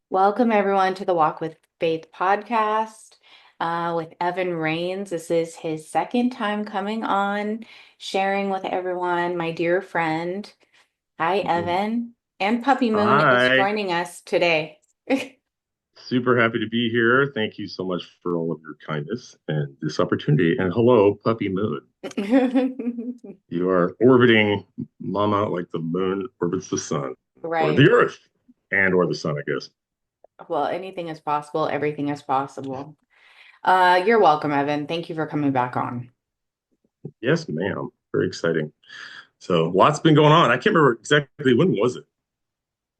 Welcome, everyone, to the Walk with Faith podcast with Evan Rains. This is his second time coming on, sharing with everyone, my dear friend. Hi, Mhm. Evan. And Puppy Moon is Hi, joining us today. super happy to be here. Thank you so much for all of your kindness and this opportunity. And hello, Puppy Moon. You are orbiting Mama like the moon orbits the sun, or Right. the Earth, and or the sun, I guess. Well, anything is possible, everything is possible. You're welcome, Evan. Thank you for coming back on. Yes, ma'am. Very exciting. So lots been going on. I can't remember exactly when was it.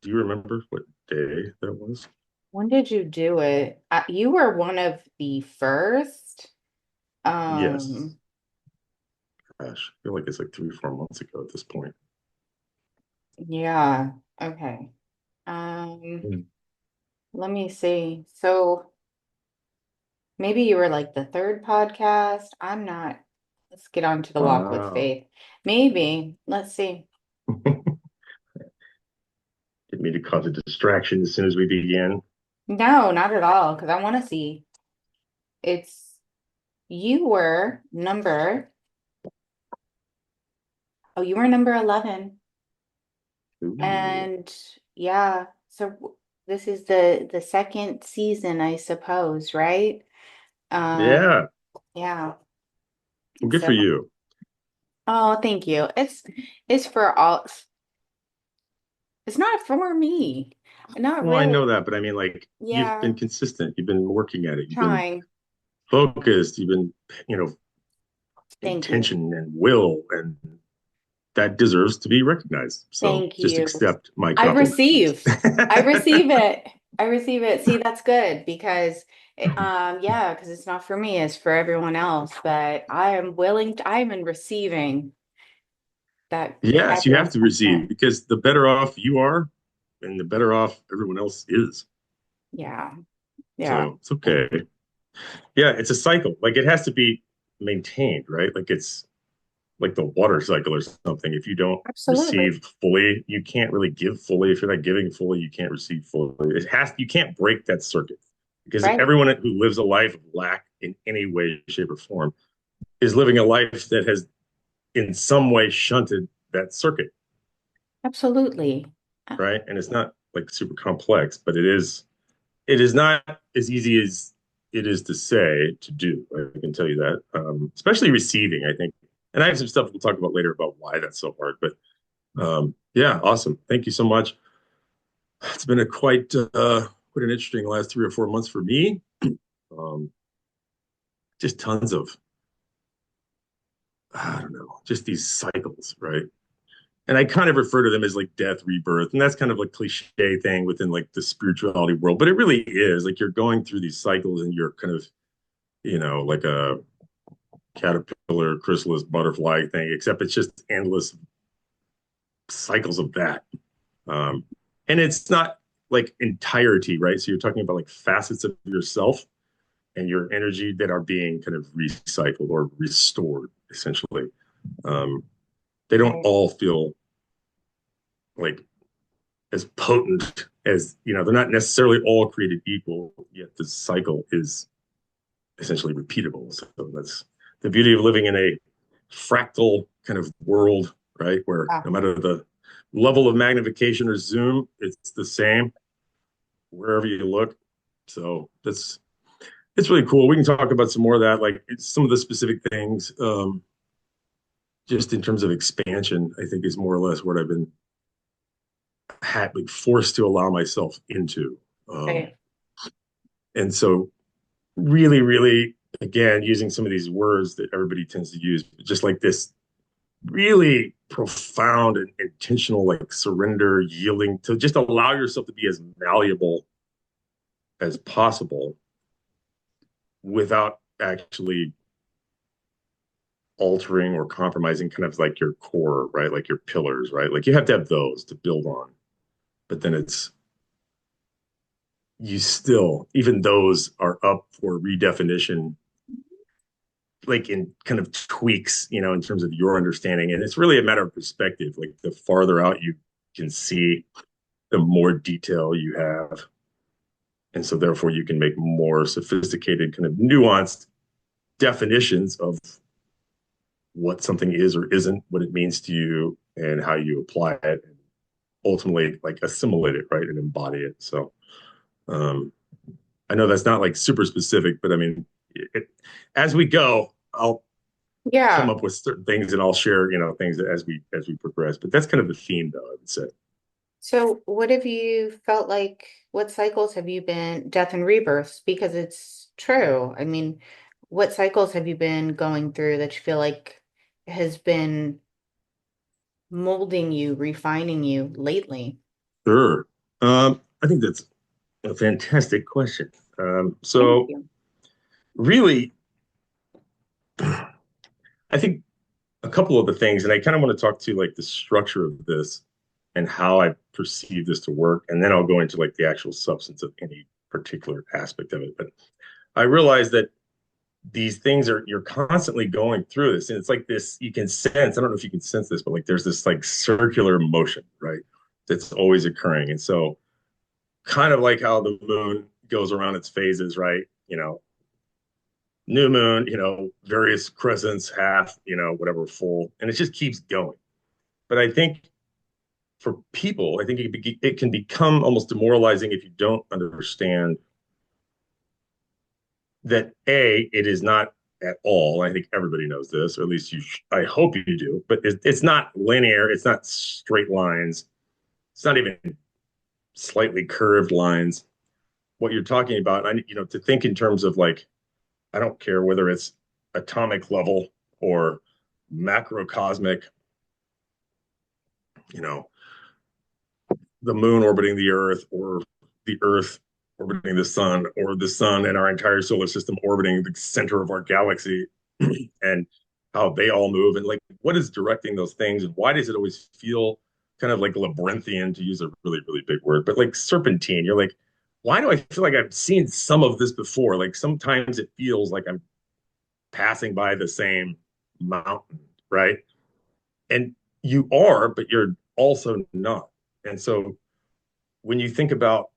Do you remember what day that was? When did you do it? You were one of the first. Yes. Um, Gosh, I feel like it's like 3 or 4 months ago at this point. yeah. Okay. Um, Hmm. let me see. So maybe you were like the third podcast. I'm not. Let's get on to the walk with Wow. faith. Maybe. Let's see. Didn't mean to cause a distraction as soon as we begin. No, not at all, because I want to see. It's you were number, oh, you were number 11. Ooh. And yeah, so this is the second season, I suppose, right? Um, Yeah. yeah. Well, good So, for you. oh, thank you. It's for all. It's not for me. Not Well, I know really. that, but I mean, like, you've Yeah, been consistent. You've been working at it. You've been trying. focused. You've been, you know, Thank you. intention and will, and that deserves to be recognized. So Thank just you. accept my I compliment, please. receive. I receive it. I receive it. See, that's good because yeah, because it's not for me, it's for everyone else. But I am willing to, I am in receiving that Yes, you have everyone's to receive compliment. because the better off you are, and the better off everyone else is. Yeah. Yeah. So it's okay. Yeah, it's a cycle. Like it has to be maintained, right? Like it's like the water cycle or something. If you don't Absolutely. receive fully, you can't really give fully. If you're not giving fully, you can't receive fully. You can't break that circuit because Right. everyone who lives a life of lack in any way, shape, or form is living a life that has in some way shunted that circuit, Absolutely. right? And it's not like super complex, but it is not as easy as it is to say to do. I can tell you that, especially receiving, I think. And I have some stuff we'll talk about later about why that's so hard, but yeah, awesome. Thank you so much. It's been a quite an interesting last 3 or 4 months for me. Um, just tons of I don't know, just these cycles, right? And I kind of refer to them as like death, rebirth, and that's kind of like cliche thing within like the spirituality world, but it really is like you're going through these cycles and you're kind of like a caterpillar, chrysalis, butterfly thing, except it's just endless cycles of that. Um, and it's not like entirety, right? So you're talking about like facets of yourself and your energy that are being kind of recycled or restored, essentially. Um, they don't Right. all feel like as potent as, they're not necessarily all created equal, yet the cycle is essentially repeatable. So that's the beauty of living in a fractal kind of world, right? Where Yeah. no matter the level of magnification or zoom, it's the same wherever you look. So that's it's really cool. We can talk about some more of that, like some of the specific things. Just in terms of expansion, I think is more or less what I've been like forced to allow myself into. Um, Right. and so, really, really, again, using some of these words that everybody tends to use, just like this really profound and intentional, like surrender, yielding to just allow yourself to be as malleable as possible without actually altering or compromising kind of like your core, right? Like your pillars, right? Like you have to have those to build on. But then it's you still, even those are up for redefinition, like in kind of tweaks, in terms of your understanding. And it's really a matter of perspective. Like the farther out you can see, the more detail you have. And so therefore you can make more sophisticated, kind of nuanced definitions of what something is or isn't, what it means to you, and how you apply it, and ultimately like assimilate it, right, and embody it. So um, I know that's not like super specific, but I mean, as we go, I'll come Yeah. up with certain things and I'll share, things as we progress. But that's kind of the theme, though, I would say. So what have you felt like, what cycles have you been, death and rebirths? Because it's true. I mean, what cycles have you been going through that you feel like has been molding you, refining you lately? Sure. I think that's a fantastic question. Thank So you. really, I think a couple of the things, and I kind of want to talk to like the structure of this and how I perceive this to work, and then I'll go into like the actual substance of any particular aspect of it. But I realize that these things are you're constantly going through this, and it's like this. You can sense. I don't know if you can sense this, but like there's this like circular motion, right? That's always occurring, and so kind of like how the moon goes around its phases, right? New moon, various crescents, half, whatever, full, and it just keeps going. But I think for people, I think it can become almost demoralizing if you don't understand that it is not at all. I think everybody knows this, or at least I hope you do. But it's not linear. It's not straight lines. It's not even slightly curved lines. What you're talking about, to think in terms of like, I don't care whether it's atomic level or macrocosmic, you know, the moon orbiting the Earth, or the Earth orbiting the sun, or the sun and our entire solar system orbiting the center of our galaxy, and how they all move, and like what is directing those things, and why does it always feel kind of like labyrinthian, to use a really, really big word, but like serpentine. You're like, why do I feel like I've seen some of this before? Like sometimes it feels like I'm passing by the same mountain, right? And you are, but you're also not. And so when you think about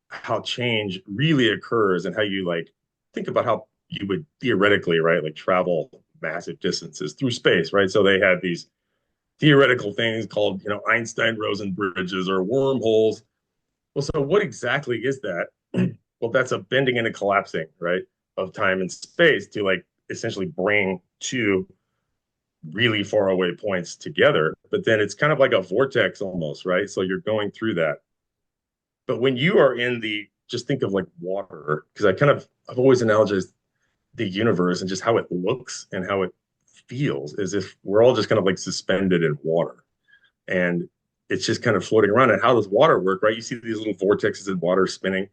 how change really occurs and how you like think about how you would theoretically, right, like travel massive distances through space, right? So they had these theoretical things called, Einstein-Rosen bridges or wormholes. Well, so what exactly is that? Well, that's a bending and a collapsing, right, of time and space to like essentially bring two really far away points together. But then it's kind of like a vortex almost, right? So you're going through that. But when you are in just think of like water, because I've always analogized the universe and just how it looks and how it feels as if we're all just kind of like suspended in water. And it's just kind of floating around. And how does water work, right? You see these little vortexes in water spinning,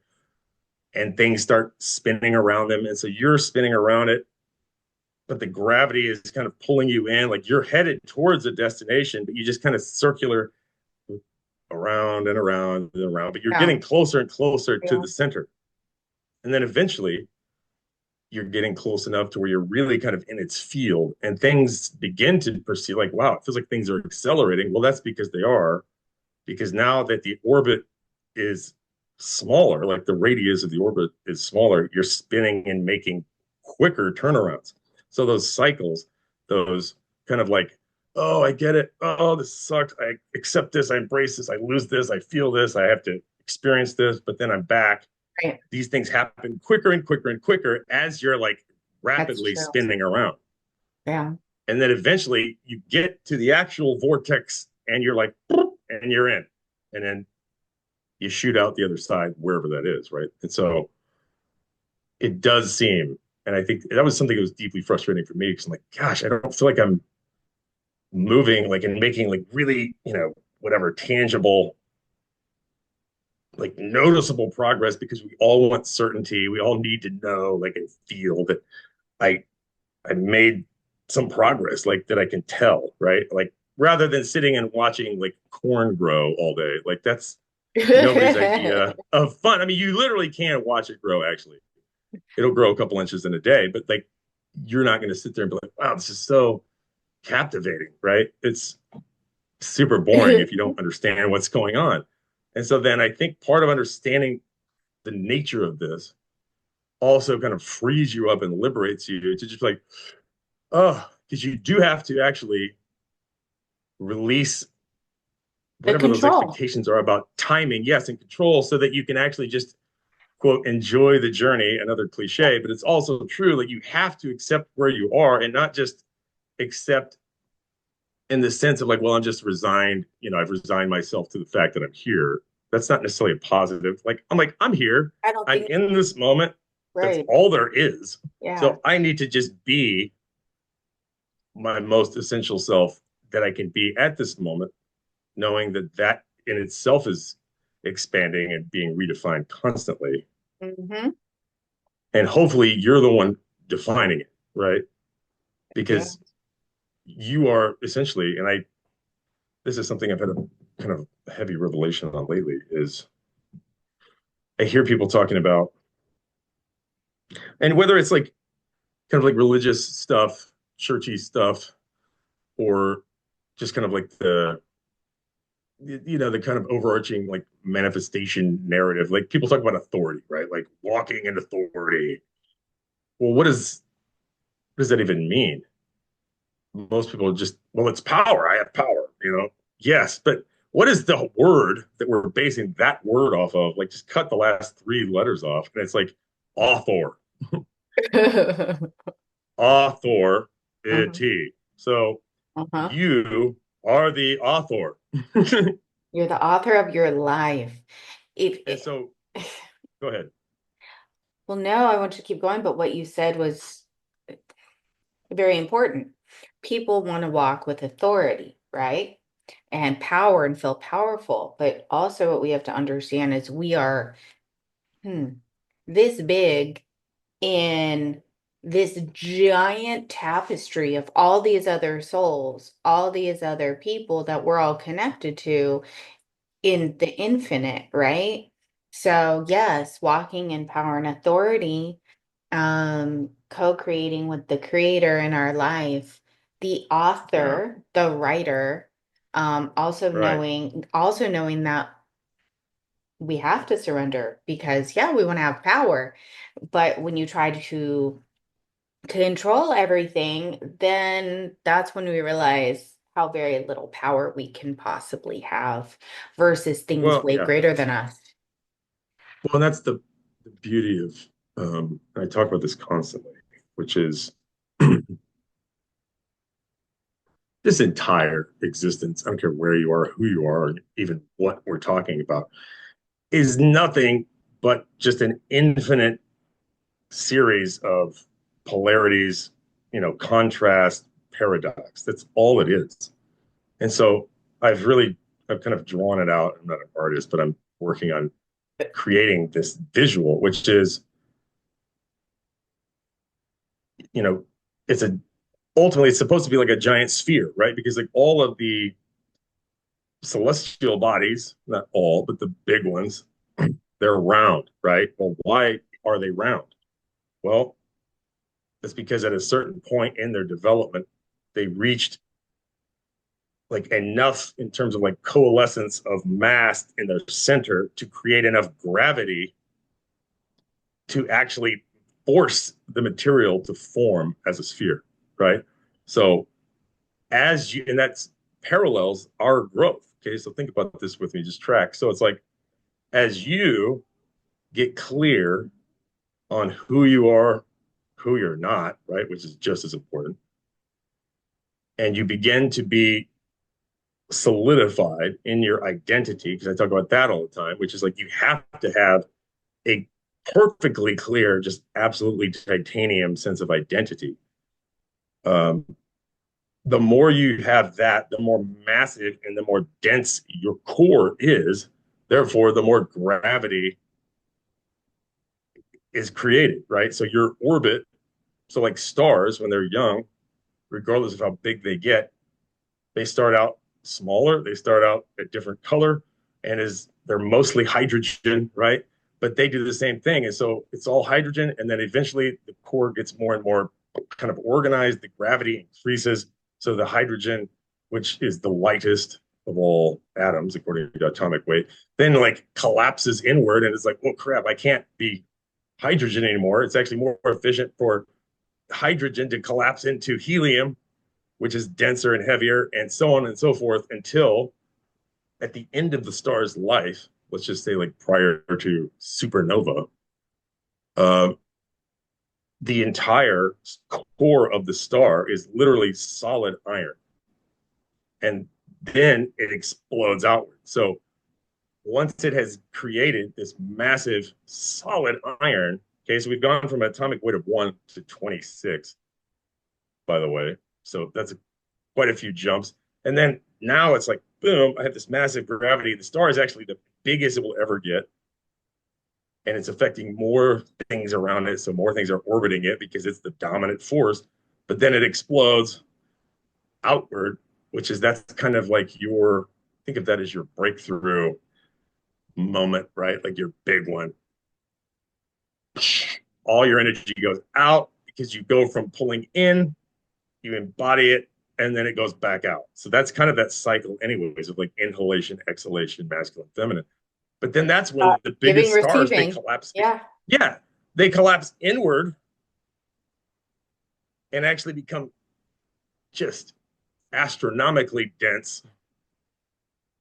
and things start spinning around them. And so you're spinning around it, but the gravity is kind of pulling you in. Like you're headed towards a destination, but you just kind of circular around and around and around, but you're Yeah. getting closer and closer to Yeah. the center. And then eventually you're getting close enough to where you're really kind of in its field, and things begin to perceive like, wow, it feels like things are accelerating. Well, that's because they are, because now that the orbit is smaller, like the radius of the orbit is smaller, you're spinning and making quicker turnarounds. So those cycles, those kind of like, oh, I get it. Oh, this sucks. I accept this. I embrace this. I lose this. I feel this. I have to experience this, but then I'm back. Right. These things happen quicker and quicker and quicker as you're like That's rapidly true. spinning around. Yeah. And then eventually you get to the actual vortex and you're like, and you're in. And then you shoot out the other side, wherever that is, right? And so it does seem, and I think that was something that was deeply frustrating for me because I'm like, gosh, I don't feel like I'm moving like and making like really, whatever tangible, like noticeable progress, because we all want certainty. We all need to know, like, and feel that I I made some progress, like that I can tell, right? Like rather than sitting and watching like corn grow all day, like that's nobody's idea of fun. I mean, you literally can't watch it grow, actually. It'll grow a couple inches in a day, but like you're not going to sit there and be like, wow, this is so captivating, right? It's super boring if you don't understand what's going on. And so then I think part of understanding the nature of this also kind of frees you up and liberates you to just like, oh, because you do have to actually release The whatever those control. expectations are about timing, yes, and control, so that you can actually just quote enjoy the journey. Another cliche, but it's also true. Like you have to accept where you are and not just accept in the sense of like, well, I'm just resigned. I've resigned myself to the fact that I'm here. That's not necessarily a positive. I'm here. I don't I'm think in this moment. That's right. all there is. Yeah. So I need to just be my most essential self that I can be at this moment, knowing that that in itself is expanding and being redefined constantly. Hmm. And hopefully you're the one defining it, right? Yeah. Because you are essentially, and this is something I've had a kind of heavy revelation on lately, is I hear people talking about, and whether it's like kind of like religious stuff, churchy stuff, or just kind of like the kind of overarching like manifestation narrative. Like people talk about authority, right? Like walking in authority. Well, what does that even mean? Most people just, well, it's power. I have power. Yes, but what is the word that we're basing that word off of? Like just cut the last three letters off, and it's like author, authority. So Uh-huh. you are the author. You're the author of your life. And so go ahead. Well, no, I want to keep going, but what you said was very important. People want to walk with authority, right? And power and feel powerful. But also, what we have to understand is we are hmm, this big in this giant tapestry of all these other souls, all these other people that we're all connected to in the infinite, right? So, yes, walking in power and authority, co-creating with the creator in our life, the Yeah. author, the writer, Right. also knowing that we have to surrender because yeah, we want to have power. But when you try to control everything, then that's when we realize how very little power we can possibly have versus things Well, way yeah. greater than us. Well, and that's the beauty of, I talk about this constantly, which is this entire existence, I don't care where you are, who you are, even what we're talking about, is nothing but just an infinite series of polarities, contrast, paradox. That's all it is. And so I've kind of drawn it out. I'm not an artist, but I'm working on creating this visual, which is, you know, it's a ultimately it's supposed to be like a giant sphere, right? Because like all of the celestial bodies, not all, but the big ones, they're round, right? Well, why are they round? Well, it's because at a certain point in their development, they reached like enough in terms of like coalescence of mass in their center to create enough gravity to actually force the material to form as a sphere, right? So and that's parallels our growth. Okay, so think about this with me, just track. So it's like as you get clear on who you are, who you're not, right, which is just as important, and you begin to be solidified in your identity, because I talk about that all the time, which is like you have to have a perfectly clear, just absolutely titanium sense of identity. Um, the more you have that, the more massive and the more dense your core is. Therefore, the more gravity is created, right? So your orbit, so like stars when they're young, regardless of how big they get, they start out smaller, they start out a different color, and is they're mostly hydrogen, right? But they do the same thing. And so it's all hydrogen, and then eventually the core gets more and more kind of organized, the gravity increases. So the hydrogen, which is the lightest, of all atoms, according to atomic weight, then like collapses inward and it's like, well, crap, I can't be hydrogen anymore. It's actually more efficient for hydrogen to collapse into helium, which is denser and heavier, and so on and so forth until at the end of the star's life, let's just say like prior to supernova, uh, the entire core of the star is literally solid iron. And then it explodes outward. So once it has created this massive solid iron, okay, so we've gone from an atomic weight of 1 to 26, by the way. So that's quite a few jumps. And then now it's like, boom, I have this massive gravity. The star is actually the biggest it will ever get. And it's affecting more things around it. So more things are orbiting it because it's the dominant force. But then it explodes outward, which is that's kind of like your, think of that as your breakthrough moment, right? Like your big one. All your energy goes out because you go from pulling in, you embody it, and then it goes back out. So that's kind of that cycle, anyways, of like inhalation, exhalation, masculine, feminine. But then that's when the Giving, biggest stars they receiving. collapse. Yeah. Yeah, they collapse inward and actually become just astronomically dense.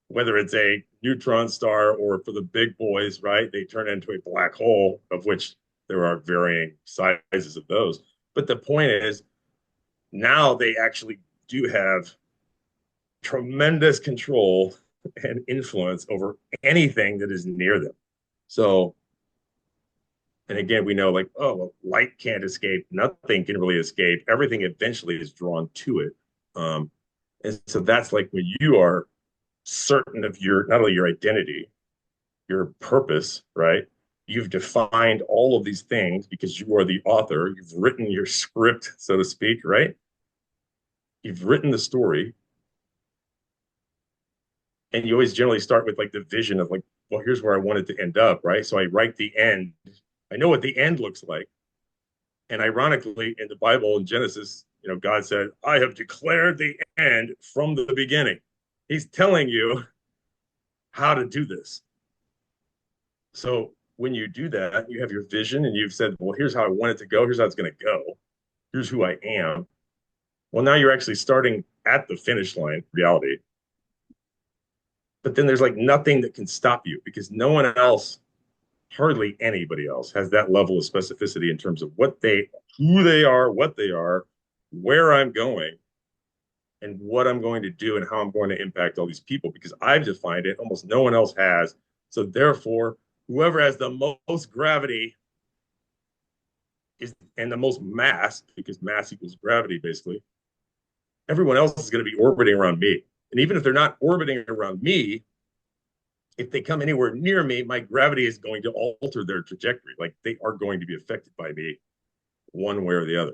Whether it's a neutron star or for the big boys, right? They turn into a black hole, of which there are varying sizes of those. But the point is, now they actually do have tremendous control and influence over anything that is near them. So, and again, we know like, oh, well, light can't escape. Nothing can really escape. Everything eventually is drawn to it. And so that's like when you are certain of your, not only your identity, your purpose, right? You've defined all of these things because you are the author. You've written your script, so to speak, right? You've written the story, and you always generally start with like the vision of like, well, here's where I want it to end up, right? So I write the end. I know what the end looks like. And ironically, in the Bible in Genesis, God said, I have declared the end from the beginning. He's telling you how to do this. So when you do that, you have your vision and you've said, well, here's how I want it to go. Here's how it's going to go. Here's who I am. Well, now you're actually starting at the finish line, reality. But then there's like nothing that can stop you because no one else, hardly anybody else, has that level of specificity in terms of who they are, what they are, where I'm going, and what I'm going to do and how I'm going to impact all these people because I've defined it. Almost no one else has. So therefore, whoever has the most gravity is and the most mass, because mass equals gravity, basically, everyone else is going to be orbiting around me. And even if they're not orbiting around me, if they come anywhere near me, my gravity is going to alter their trajectory. Like they are going to be affected by me one way or the other.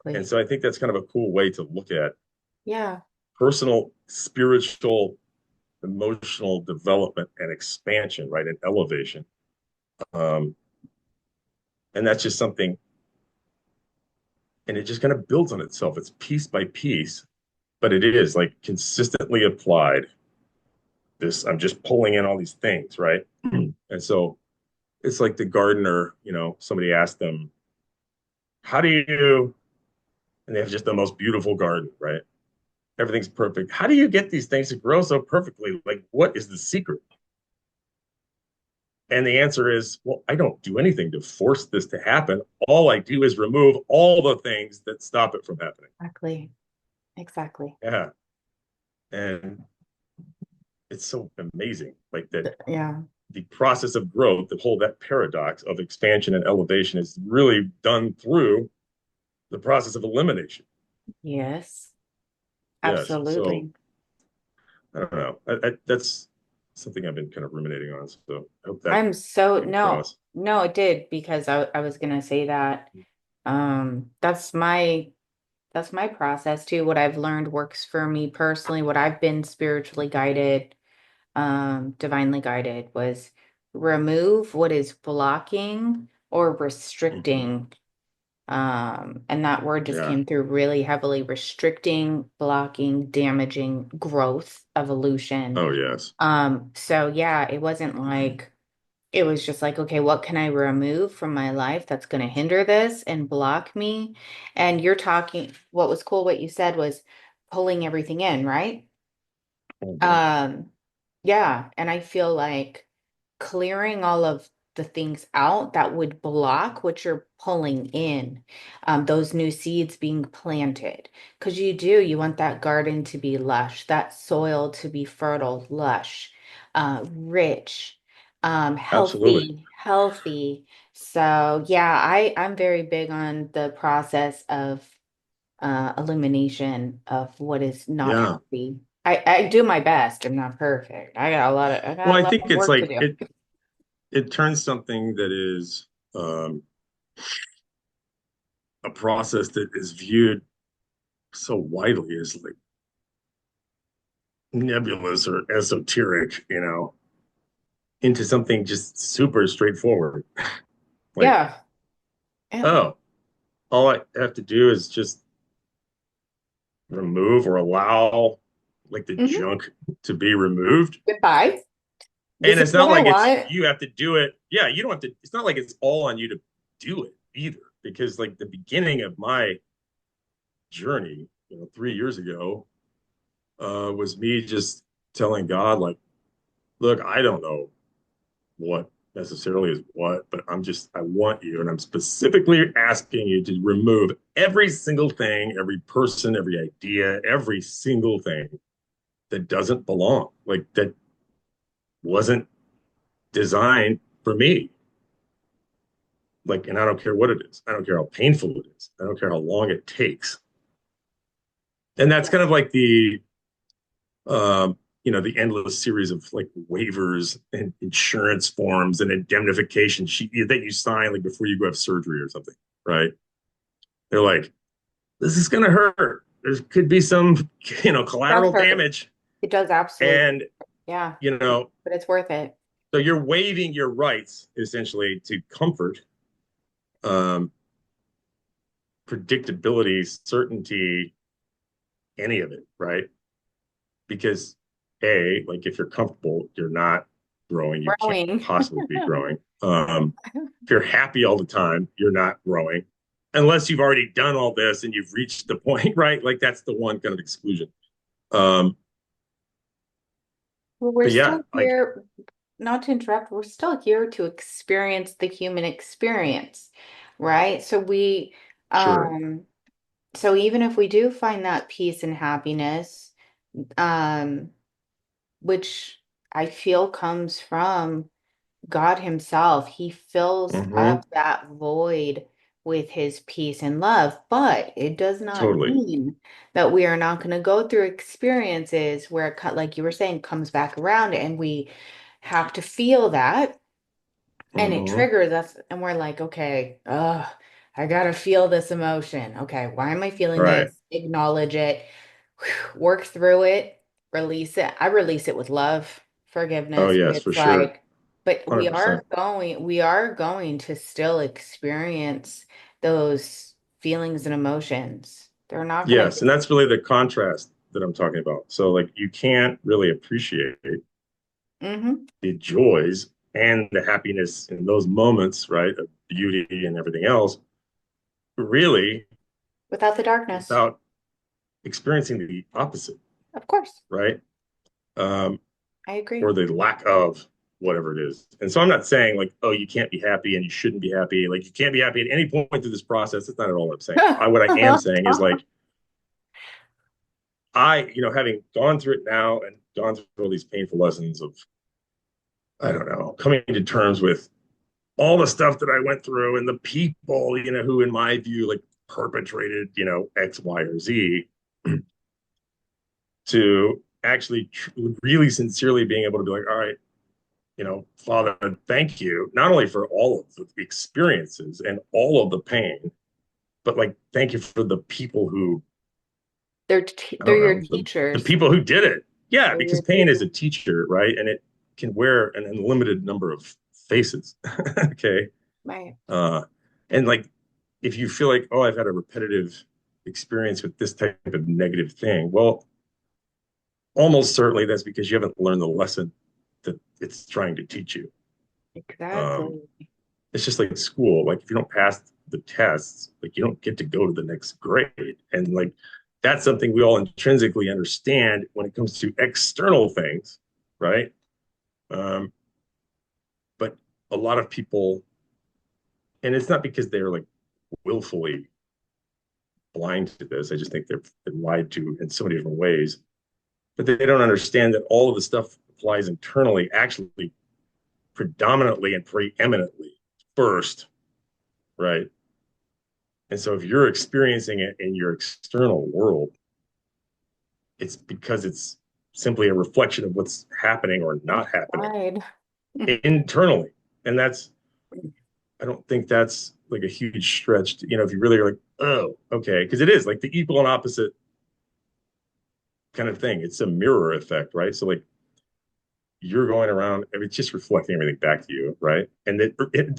And Exactly. so I think that's kind of a cool way to look at Yeah. personal, spiritual, emotional development and expansion, right? And elevation. Um, and that's just something, and it just kind of builds on itself. It's piece by piece, but it is like consistently applied. This, I'm just pulling in all these things, right? And so it's like the gardener, somebody asked them, how do you, and they have just the most beautiful garden, right? Everything's perfect. How do you get these things to grow so perfectly? Like, what is the secret? And the answer is, well, I don't do anything to force this to happen. All I do is remove all the things that stop it from happening. Exactly. Exactly. Yeah. And it's so amazing. Like that Yeah. the process of growth, the whole that paradox of expansion and elevation is really done through the process of elimination. Yes. Yes. So Absolutely. I don't know. That's something I've been kind of ruminating on. So I hope that I'm so came no, across. no, it did because I was gonna say that. That's my process too. What I've learned works for me personally, what I've been spiritually guided, divinely guided was remove what is blocking or Mm-hmm. restricting And that word just Yeah. came through really heavily restricting, blocking, damaging growth, evolution. Oh, yes. So yeah, it wasn't like it was just like, okay, what can I remove from my life that's going to hinder this and block me? And you're talking, what was cool, what you said was pulling everything in, right? Mhm. Um, yeah, and I feel like clearing all of the things out that would block what you're pulling in, those new seeds being planted. Because you want that garden to be lush, that soil to be fertile, lush, rich, Absolutely. healthy. So yeah, I'm very big on the process of illumination of what is not Yeah. healthy. I do my best. I'm not perfect. I Well, got a I lot think of it's work to like do. it turns something that is a process that is viewed so widely as like nebulous or esoteric, into something just super straightforward. Like, Yeah. Yeah. oh, all I have to do is just remove or allow like the Hmm. junk to be removed. Goodbye. And This is it's not what I like it's want. you have to do it. Yeah, you don't have to, it's not like it's all on you to do it either. Because like the beginning of my journey, 3 years ago, was me just telling God, like, look, I don't know what necessarily is what, but I want you. And I'm specifically asking you to remove every single thing, every person, every idea, every single thing that doesn't belong, like that wasn't designed for me. Like, and I don't care what it is. I don't care how painful it is. I don't care how long it takes. And that's kind of like the endless series of like waivers and insurance forms and indemnification sheet that you sign like before you go have surgery or something, right? They're like, this is going to hurt. There could be some, Does collateral hurt. damage. It does absolutely. And, Yeah. you know, But it's worth it. so you're waiving your rights essentially to comfort, um, predictability, certainty, any of it, right? Because like if you're comfortable, you're not growing. You can't Growing. possibly be growing. If you're happy all the time, you're not growing unless you've already done all this and you've reached the point, right? Like that's the one kind of exclusion. Um, Well, we're but yeah, still like here, not to interrupt, we're still here to experience the human experience, right? sure. Um, so even if we do find that peace and happiness, um, which I feel comes from God Himself. He fills Hmm. up that void with His peace and love, but it does not Totally. mean that we are not going to go through experiences where, like you were saying, comes back around and we have to feel that and it Hmm. triggers us and we're like, okay, I gotta feel this emotion. Okay, why am I feeling Right. this? Acknowledge it, work through it, release it. I release it with love, Oh forgiveness, but yes, for it's sure. like, but 100%. we are going to still experience those feelings and emotions. They're not gonna Yes, and that's really the contrast that I'm talking about. So like you can't really appreciate hmm the joys and the happiness in those moments, right, of beauty and everything else, really without the darkness. without experiencing the opposite, Of course. right? Um, I agree. or the lack of whatever it is. And so I'm not saying like, oh, you can't be happy and you shouldn't be happy. Like you can't be happy at any point through this process. That's not at all what I'm saying. What I am saying is like, having gone through it now and gone through all these painful lessons of, I don't know, coming to terms with all the stuff that I went through and the people, who in my view, like perpetrated, X, Y, or Z, to actually really sincerely being able to be like, all right, Father, thank you, not only for all of the experiences and all of the pain, but like, thank you for the people who, I They're don't your know, the teachers. people who did it. Yeah, They're because your pain is teachers. a teacher, right? And it can wear an unlimited number of faces. Okay. Right. Uh, and like if you feel like, oh, I've had a repetitive experience with this type of negative thing, well, almost certainly that's because you haven't learned the lesson that it's trying to teach you. Um, Exactly. it's just like school. Like if you don't pass the tests, like you don't get to go to the next grade. And like that's something we all intrinsically understand when it comes to external things, right? Um, but a lot of people, and it's not because they're like willfully blind to this. I just think they've been lied to in so many different ways. But they don't understand that all of the stuff applies internally, actually predominantly and preeminently first, right? And so if you're experiencing it in your external world, it's because it's simply a reflection of what's happening or not happening Inside. internally. And that's, I don't think that's like a huge stretch to, if you really are like, oh, okay. Because it is like the equal and opposite kind of thing. It's a mirror effect, right? So like you're going around, it's just reflecting everything back to you, right? And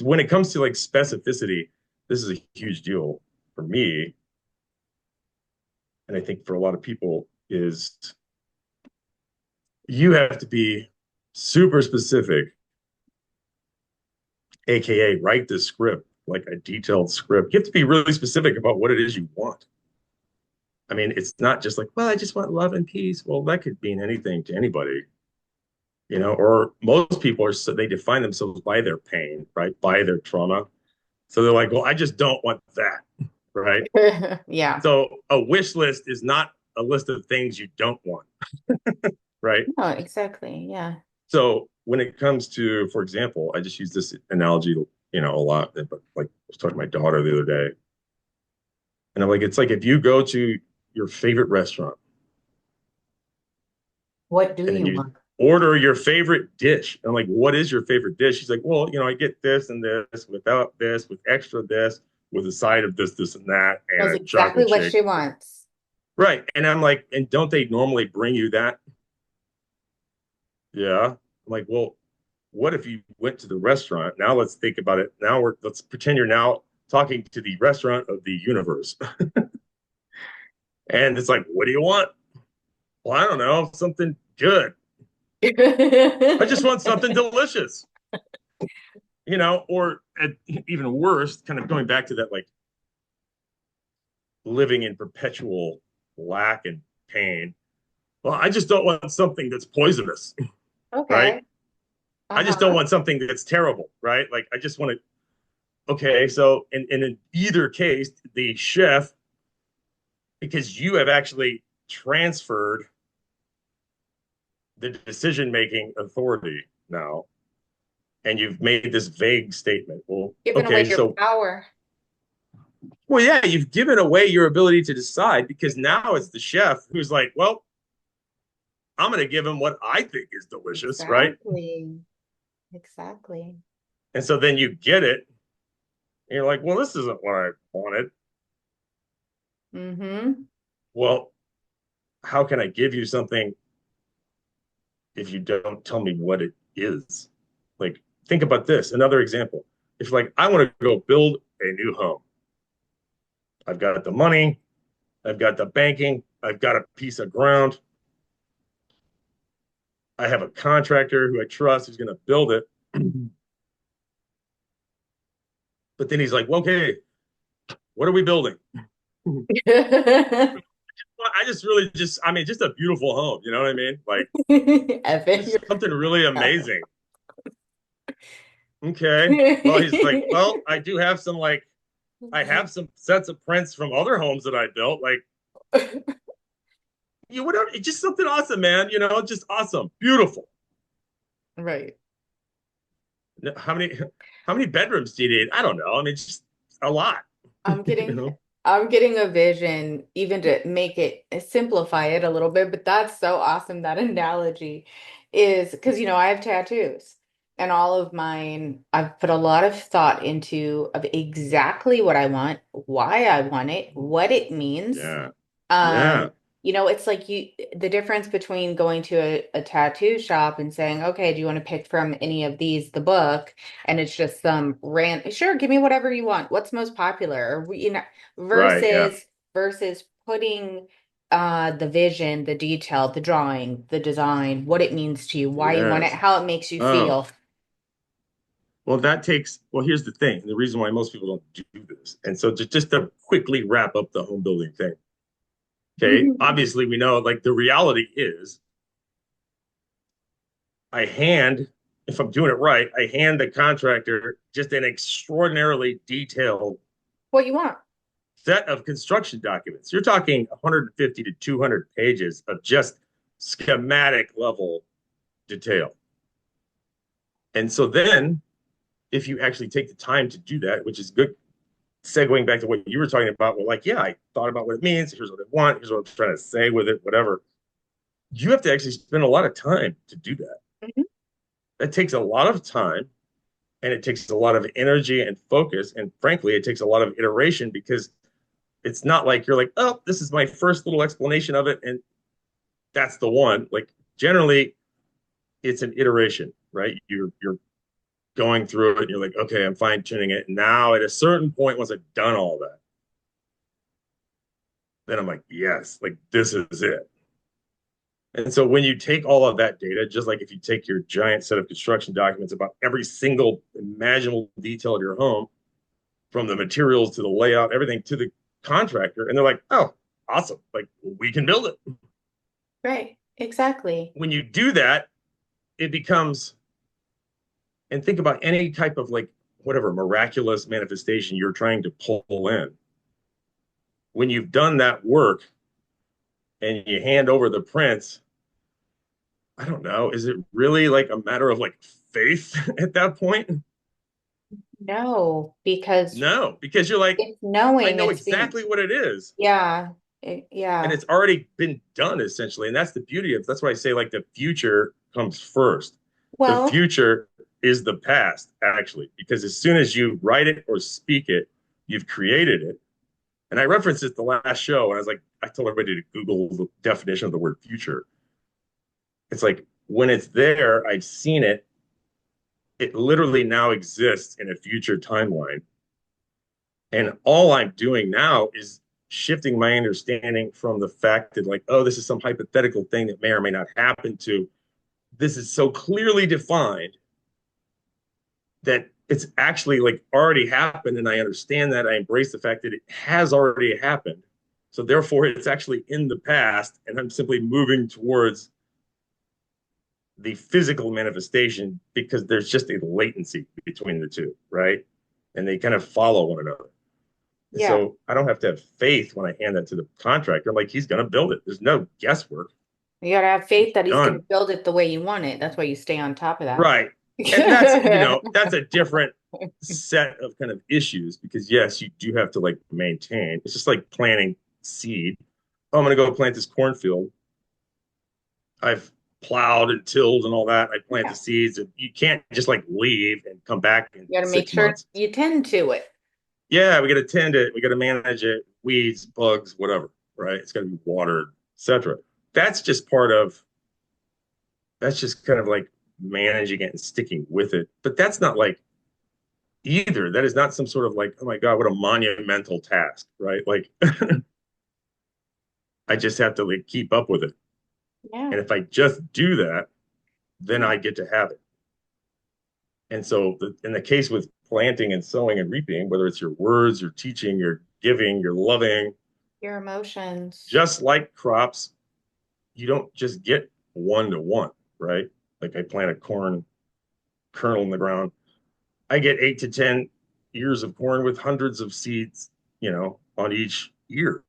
when it comes to like specificity, this is a huge deal for me, and I think for a lot of people, is you have to be super specific, aka write the script, like a detailed script. You have to be really specific about what it is you want. I mean, it's not just like, well, I just want love and peace. Well, that could mean anything to anybody, or most people are, so they define themselves by their pain, right? By their trauma. So they're like, well, I just don't want that, right? Yeah. So a wish list is not a list of things you don't want, right? No, exactly. Yeah. So when it comes to, for example, I just use this analogy, a lot, but like I was talking to my daughter the other day, and I'm like, it's like if you go to your favorite restaurant What do and then you you want? order your favorite dish. I'm like, what is your favorite dish? She's like, well, I get this and this without this, with extra this, with a side of this and that, and Knows a exactly chocolate what shake. she wants. Right. And I'm like, and don't they normally bring you that? Yeah. I'm like, well, what if you went to the restaurant? Now let's think about it. Let's pretend you're now talking to the restaurant of the universe. And it's like, what do you want? Well, I don't know, something good. I just want something delicious, or even worse, kind of going back to that, like living in perpetual lack and pain. Well, I just don't want something that's poisonous, right? Okay. I just don't Uh-huh. want something that's terrible, right? Like I just want to. Okay, so in either case, the chef, because you have actually transferred the decision making authority now, and you've made this vague statement. Well, Giving away okay, your so power. well, yeah, you've given away your ability to decide because now it's the chef who's like, well, I'm going to give him what I think is delicious, right? Exactly. Exactly. And so then you get it, and you're like, well, this isn't what I wanted. Mm-hmm. Well, how can I give you something if you don't tell me what it is? Like, think about this. Another example. If like I want to go build a new home, I've got the money, I've got the banking, I've got a piece of ground, I have a contractor who I trust who's going to build it. But then he's like, well, okay, what are we building? I just really I mean, just a beautiful home. You know what I mean? Like, Evan, just something really amazing. Okay. Well, he's like, well, I do have I have some sets of prints from other homes that I built. Like, whatever, it's just something awesome, man. Just awesome, beautiful. Right. How many, how many bedrooms do you need? I don't know. I mean, just a lot. I'm you getting know? I'm getting a vision even to make it simplify it a little bit, but that's so awesome. That analogy is because I have tattoos and all of mine, I've put a lot of thought into of exactly what I want, why I want it, what it means. Yeah. Um, Yeah. It's like the difference between going to a tattoo shop and saying, okay, do you want to pick from any of these, the book, and it's just some sure, give me whatever you want. What's most popular? Or, Right. Yeah. versus putting the vision, the detail, the drawing, the design, what it means to you, why you want it, Yes. how it makes you Oh, feel. well, well, here's the thing. The reason why most people don't do this. And so just to quickly wrap up the home building thing. Okay. Obviously, we know like the reality is I hand, if I'm doing it right, I hand the contractor just an extraordinarily detailed What you want. set of construction documents. You're talking 150 to 200 pages of just schematic level detail. And so then, if you actually take the time to do that, which is good, segueing back to what you were talking about, well, like, yeah, I thought about what it means. Here's what I want. Here's what I'm trying to say with it, whatever. You have to actually spend a lot of time to do that. Mhm. That takes a lot of time and it takes a lot of energy and focus. And frankly, it takes a lot of iteration because it's not like you're like, oh, this is my first little explanation of it. And that's the one. Like generally, it's an iteration, right? You're going through it. And you're like, okay, I'm fine tuning it. Now, at a certain point, once I've done all that, then I'm like, yes, like this is it. And so when you take all of that data, just like if you take your giant set of construction documents about every single imaginable detail of your home, from the materials to the layout, everything to the contractor, and they're like, oh, awesome, like we can build it. Right. Exactly. When you do that, it becomes, and think about any type of like whatever miraculous manifestation you're trying to pull in. When you've done that work and you hand over the prints, I don't know, is it really like a matter of like faith at that point? No, because No, because you're like, it's I knowing know it's being, exactly what it is. yeah, And yeah. it's already been done essentially. And that's the beauty of that's why I say like the future comes first. The Well, future is the past, actually, because as soon as you write it or speak it, you've created it. And I referenced it the last show, and I was like, I told everybody to Google the definition of the word future. It's like when it's there, I've seen it. It literally now exists in a future timeline. And all I'm doing now is shifting my understanding from the fact that, like, oh, this is some hypothetical thing that may or may not happen to this is so clearly defined that it's actually like already happened. And I understand that. I embrace the fact that it has already happened. So therefore, it's actually in the past. And I'm simply moving towards the physical manifestation because there's just a latency between the two, right? And they kind of follow one another. And yeah, so I don't have to have faith when I hand that to the contractor. Like he's going to build it. There's no guesswork. you gotta have It's faith that he's gonna done. build it the way you want it. That's why you stay on top of that. Right. And that's a different set of kind of issues because yes, you do have to like maintain. It's just like planting seed. Oh, I'm going to go plant this cornfield. I've plowed and tilled and all that. I plant the Yeah, seeds and you can't just like leave and come back in you gotta make six sure months. you tend to it. Yeah, we got to tend it. We got to manage it, weeds, bugs, whatever, right? It's got to be watered, etc. That's just part of, that's just kind of like managing it and sticking with it. But that's not like either. That is not some sort of like, oh my God, what a monumental task, right? Like I just have to like keep up with it. Yeah, And if I just do that, then I get to have it. And so in the case with planting and sowing and reaping, whether it's your words, your teaching, your giving, your loving, your emotions. just like crops, you don't just get one to one, right? Like I plant a corn kernel in the ground. I get 8 to 10 ears of corn with hundreds of seeds, on each ear.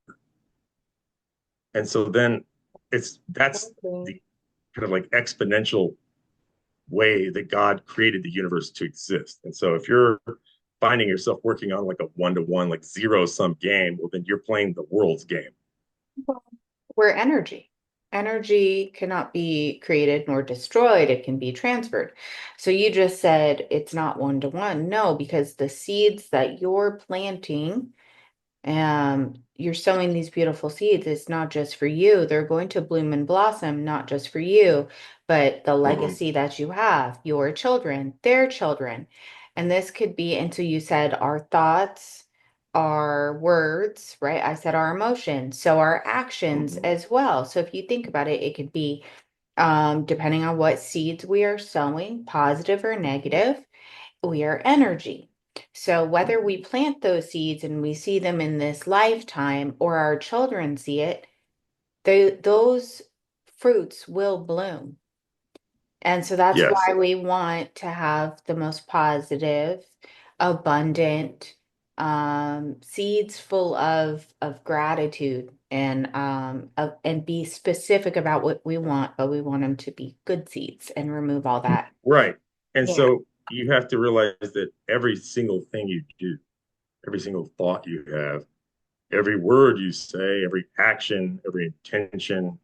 And so then that's Okay. the kind of like exponential way that God created the universe to exist. And so if you're finding yourself working on like a one-to-one, like zero sum game, well, then you're playing the world's game. We're energy. Energy cannot be created nor destroyed. It can be transferred. So you just said it's not one to one. No, because the seeds that you're planting You're sowing these beautiful seeds. It's not just for you. They're going to bloom and blossom, not just for you, but the Mhm. legacy that you have, your children, their children. And this could be, and so you said our thoughts, our words, right? I said our emotions, so our actions Mhm. as well. So if you think about it, it could be depending on what seeds we are sowing, positive or negative, we are energy. So whether we plant those seeds and we see them in this lifetime or our children see it, those fruits will bloom. And so that's Yes. why we want to have the most positive, abundant seeds full of gratitude and be specific about what we want, but we want them to be good seeds and remove all that. Right. And Yeah. so you have to realize that every single thing you do, every single thought you have, every word you say, every action, every intention,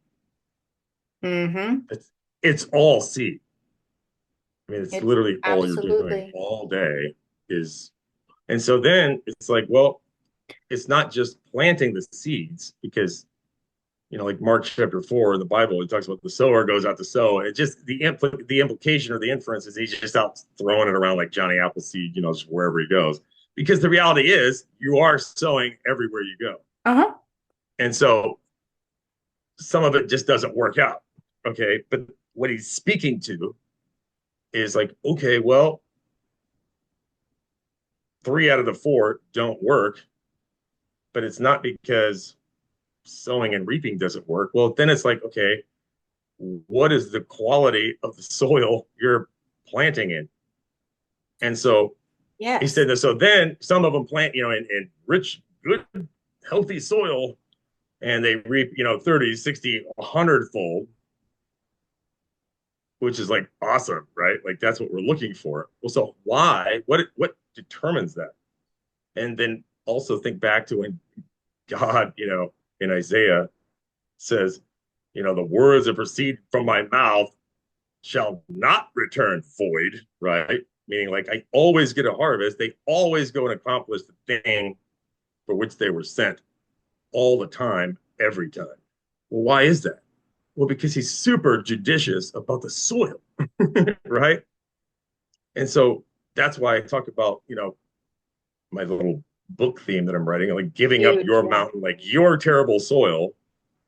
Mm-hmm. it's all seed. I mean, it's It's literally all you're doing absolutely. all day is, and so then it's like, well, it's not just planting the seeds because, like Mark chapter 4 in the Bible, it talks about the sower goes out to sow. It just the implication or the inference is he's just out throwing it around like Johnny Appleseed, just wherever he goes. Because the reality is you are sowing everywhere you go. Uh-huh. And so some of it just doesn't work out. Okay. But what he's speaking to is like, okay, well, 3 out of the 4 don't work, but it's not because sowing and reaping doesn't work. Well, then it's like, okay, what is the quality of the soil you're planting in? And so he Yes. said that. So then some of them plant, in rich, good, healthy soil, and they reap, 30, 60, 100 fold, which is like awesome, right? Like that's what we're looking for. Well, so why? What determines that? And then also think back to when God, in Isaiah says, the words that proceed from my mouth shall not return void, right? Meaning, like, I always get a harvest. They always go and accomplish the thing for which they were sent all the time, every time. Well, why is that? Well, because he's super judicious about the soil, right? And so that's why I talk about, my little book theme that I'm writing, like giving up Huge. your Yeah. mountain, like your terrible soil,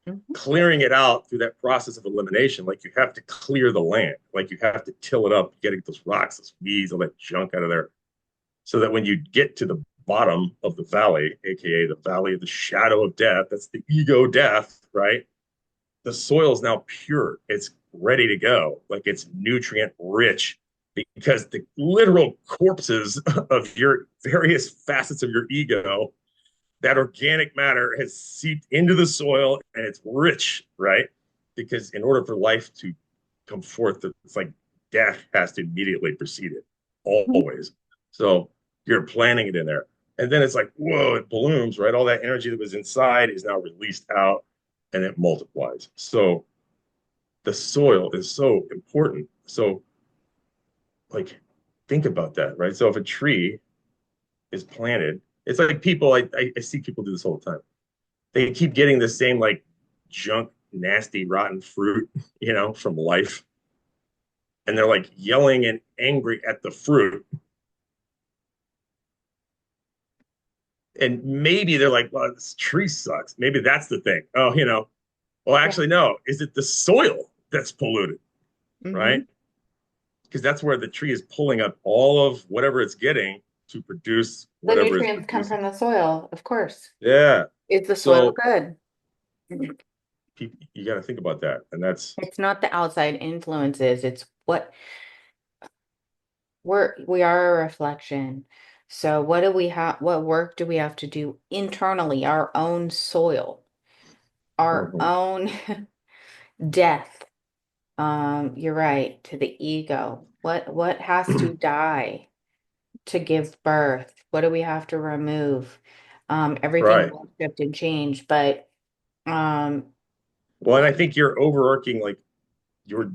Mhm. clearing it out through that process of elimination. Like you have to clear the land, like you have to till it up, getting those rocks, those weeds, all that junk out of there, so that when you get to the bottom of the valley, aka the valley of the shadow of death, that's the ego death, right? The soil is now pure. It's ready to go. Like it's nutrient rich because the literal corpses of your various facets of your ego, that organic matter has seeped into the soil and it's rich, right? Because in order for life to come forth, it's like death has to immediately precede it, always. So you're planting it in there. And then it's like, whoa, it blooms, right? All that energy that was inside is now released out and it multiplies. So the soil is so important. So, like, think about that, right? So if a tree is planted, it's like people, I see people do this all the time. They keep getting the same like junk, nasty, rotten fruit, from life. And they're like yelling and angry at the fruit. And maybe they're like, well, this tree sucks. Maybe that's the thing. Oh, well, Yeah. actually, no. Is it the soil that's polluted, Hmm. right? Because that's where the tree is pulling up all of whatever it's getting to produce The whatever it's nutrients come producing. from the soil, of course. Yeah. Is the soil So good? you got to think about that. And that's, It's not the outside influences, it's what we are a reflection. So what do we have, what work do we have to do internally, our own soil, our mhm. own death? You're right, to the ego. What has to die to give birth? What do we have to remove? Everything Right. will shift and change, but um Well, and I think you're overarching like your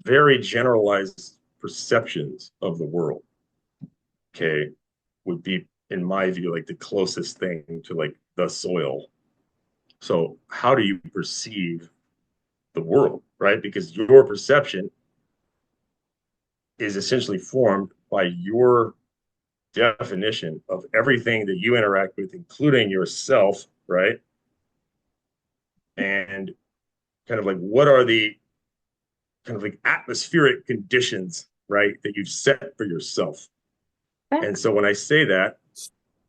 very generalized perceptions of the world, okay, would be, in my view, like the closest thing to like the soil. So how do you perceive the world, right? Because your perception is essentially formed by your definition of everything that you interact with, including yourself, right? And kind of like what are the kind of like atmospheric conditions, right, that you've set for yourself. And so when I say that,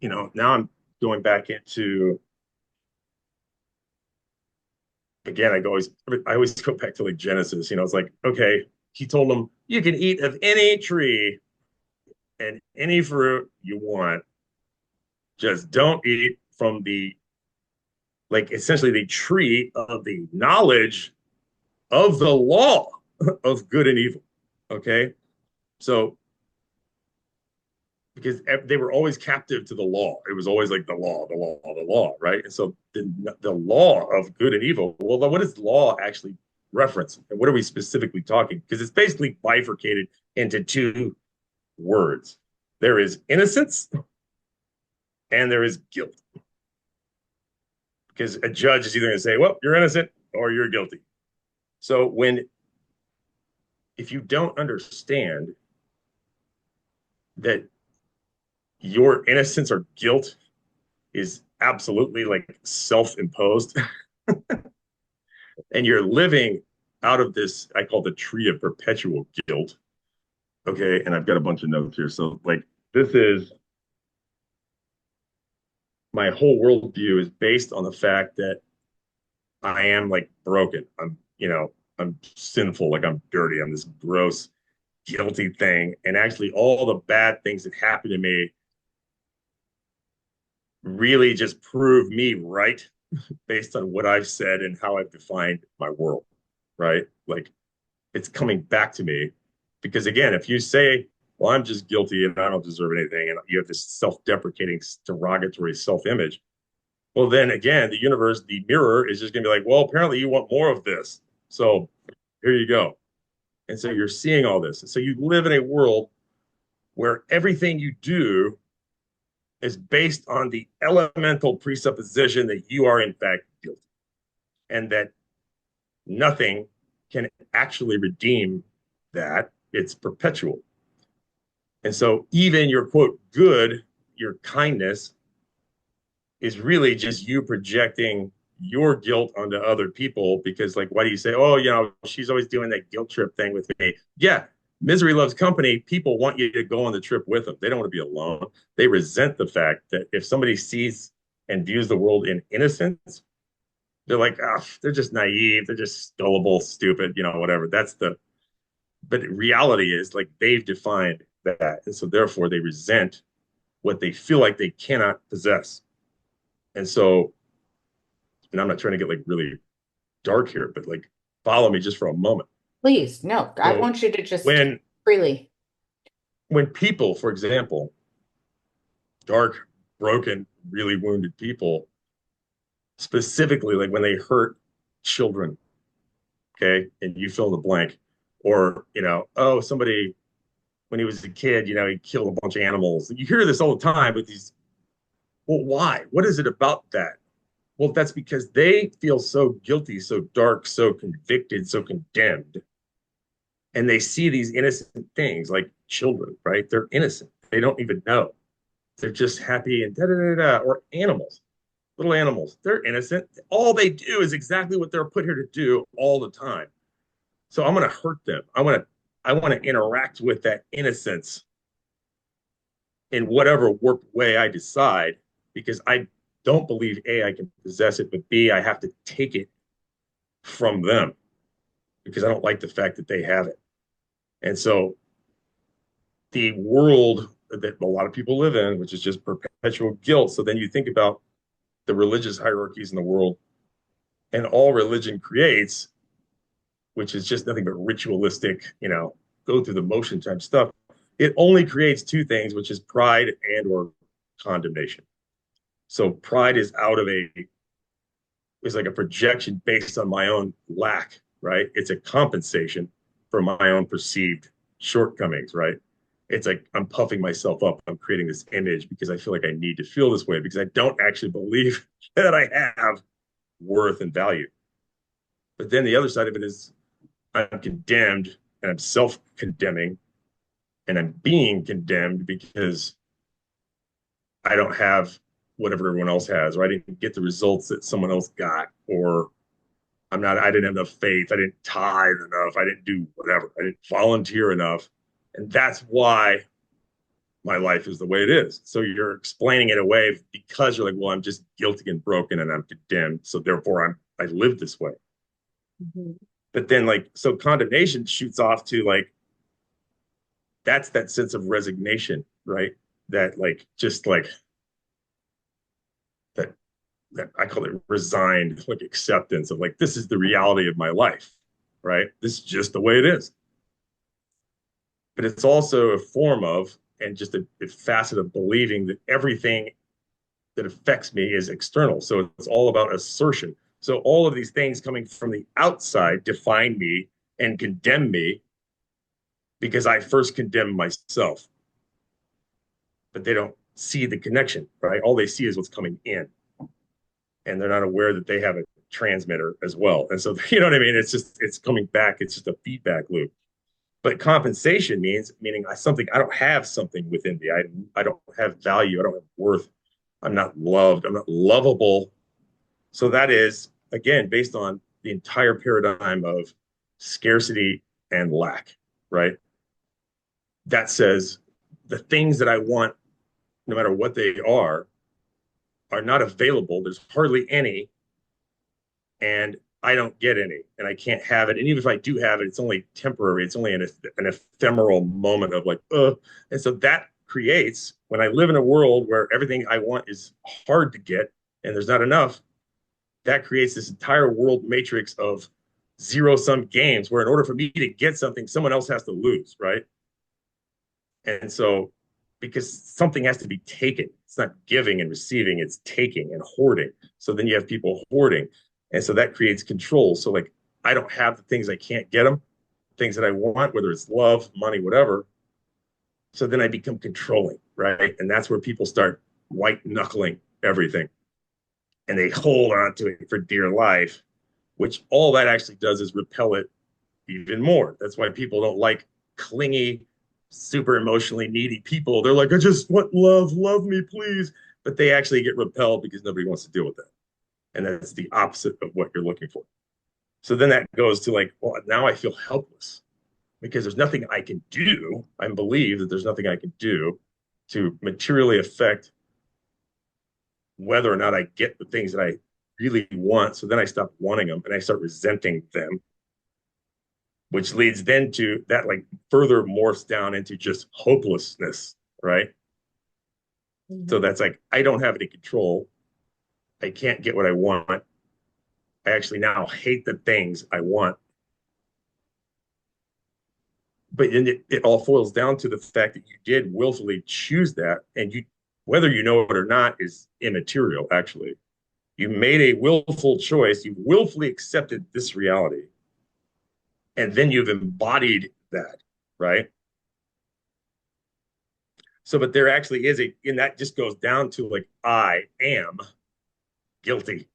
now I'm going back into, again, I always go back to like Genesis. It's like, okay, he told them you can eat of any tree and any fruit you want, just don't eat from the, like, essentially the tree of the knowledge of the law of good and evil. Okay, so because they were always captive to the law. It was always like the law, the law, the law, right? And so the law of good and evil. Well, what does law actually reference, and what are we specifically talking? Because it's basically bifurcated into two words. There is innocence and there is guilt. Because a judge is either going to say, "Well, you're innocent" or "You're guilty." So if you don't understand that your innocence or guilt is absolutely like self-imposed, and you're living out of this, I call the tree of perpetual guilt. Okay. And I've got a bunch of notes here. So, like, this is my whole worldview is based on the fact that I am like broken. I'm sinful, like I'm dirty. I'm this gross, guilty thing. And actually, all the bad things that happen to me really just prove me right based on what I've said and how I've defined my world, right? Like, it's coming back to me because, again, if you say, well, I'm just guilty and I don't deserve anything, and you have this self-deprecating, derogatory self-image, well, then again, the universe, the mirror, is just going to be like, well, apparently you want more of this, so here you go. And so you're seeing all this, and so you live in a world where everything you do is based on the elemental presupposition that you are in fact guilty, and that nothing can actually redeem that. It's perpetual. And so even your quote good, your kindness is really just you projecting your guilt onto other people because, like, why do you say, oh, she's always doing that guilt trip thing with me? Yeah, misery loves company. People want you to go on the trip with them. They don't want to be alone. They resent the fact that if somebody sees and views the world in innocence, they're like, oh, they're just naive. They're just gullible, stupid, whatever. But reality is like they've defined that. And so therefore they resent what they feel like they cannot possess. And so, and I'm not trying to get like really dark here, but like follow me just for a moment. Please, no, I So want you to just when freely. when people, for example, dark, broken, really wounded people, specifically like when they hurt children, okay, and you fill in the blank, or oh, somebody when he was a kid, he killed a bunch of animals. You hear this all the time with these. Well, why? What is it about that? Well, that's because they feel so guilty, so dark, so convicted, so condemned. And they see these innocent things like children, right? They're innocent. They don't even know. They're just happy and da da da da. Or animals, little animals. They're innocent. All they do is exactly what they're put here to do all the time. So I'm going to hurt them. I want to interact with that innocence in whatever warped way I decide, because I don't believe A, I can possess it, but B, I have to take it from them because I don't like the fact that they have it. And so the world that a lot of people live in, which is just perpetual guilt. So then you think about the religious hierarchies in the world, and all religion creates, which is just nothing but ritualistic, go through the motion type stuff. It only creates two things, which is pride and or condemnation. So pride is like a projection based on my own lack, right? It's a compensation for my own perceived shortcomings, right? it's like I'm puffing myself up. I'm creating this image because I feel like I need to feel this way because I don't actually believe that I have worth and value. But then the other side of it is I'm condemned and I'm self-condemning and I'm being condemned because I don't have whatever everyone else has, or I didn't get the results that someone else got, or I didn't have enough faith, I didn't tithe enough, I didn't do whatever, I didn't volunteer enough. And that's why my life is the way it is. So you're explaining it away because you're like, well, I'm just guilty and broken and I'm condemned. So therefore I live this way. Mhm. But then like, so condemnation shoots off to like, that's that sense of resignation, right? That like, just like that, that I call it resigned, like acceptance of like, this is the reality of my life, right? This is just the way it is. But it's also a form of, and just a facet of believing that everything that affects me is external. So it's all about assertion. So all of these things coming from the outside define me and condemn me because I first condemn myself, but they don't see the connection, right? All they see is what's coming in, and they're not aware that they have a transmitter as well. And so, you know what I mean? It's just, it's coming back. It's just a feedback loop. But compensation meaning something, I don't have something within me. I don't have value. I don't have worth. I'm not loved. I'm not lovable. So that is, again, based on the entire paradigm of scarcity and lack, right? That says the things that I want, no matter what they are not available. There's hardly any, and I don't get any, and I can't have it. And even if I do have it, it's only temporary. It's only an ephemeral moment of like, and so that creates when I live in a world where everything I want is hard to get and there's not enough, that creates this entire world matrix of zero sum games where in order for me to get something, someone else has to lose, right? And so, because something has to be taken, it's not giving and receiving, it's taking and hoarding. So then you have people hoarding. And so that creates control. So, like, I don't have the things, I can't get them, things that I want, whether it's love, money, whatever. So then I become controlling, right? And that's where people start white knuckling everything and they hold on to it for dear life, which all that actually does is repel it even more. That's why people don't like clingy, super emotionally needy people. They're like, I just want love, love me, please. But they actually get repelled because nobody wants to deal with that. And that's the opposite of what you're looking for. So then that goes to like, well, now I feel helpless because there's nothing I can do. I believe that there's nothing I can do to materially affect whether or not I get the things that I really want. So then I stop wanting them and I start resenting them, which leads then to that like further morphs down into just hopelessness, right? So Mhm. that's like, I don't have any control. I can't get what I want. I actually now hate the things I want. But it all boils down to the fact that you did willfully choose that. And you, whether you know it or not, is immaterial, actually. You made a willful choice. You willfully accepted this reality. And then you've embodied that, right? So, but there actually is and that just goes down to like, I am guilty,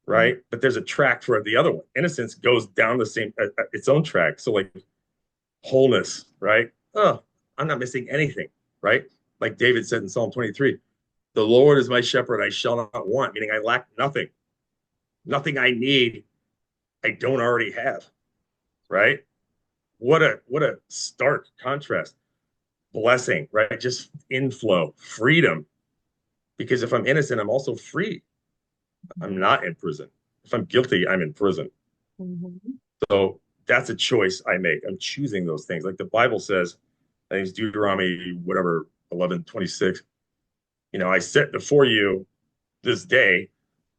right? But there's a track for the other one. Innocence goes down the same, its own track. So, like wholeness, right? Oh, I'm not missing anything, right? Like David said in Psalm 23, the Lord is my shepherd, I shall not want, meaning I lack nothing. Nothing I need, I don't already have, right? What a stark contrast. Blessing, right? Just inflow, freedom. Because if I'm innocent, I'm also free. I'm not in prison. If I'm guilty, I'm in prison. Mhm. So that's a choice I make. I'm choosing those things. Like the Bible says, I think it's Deuteronomy, whatever, 11:26. I set before you this day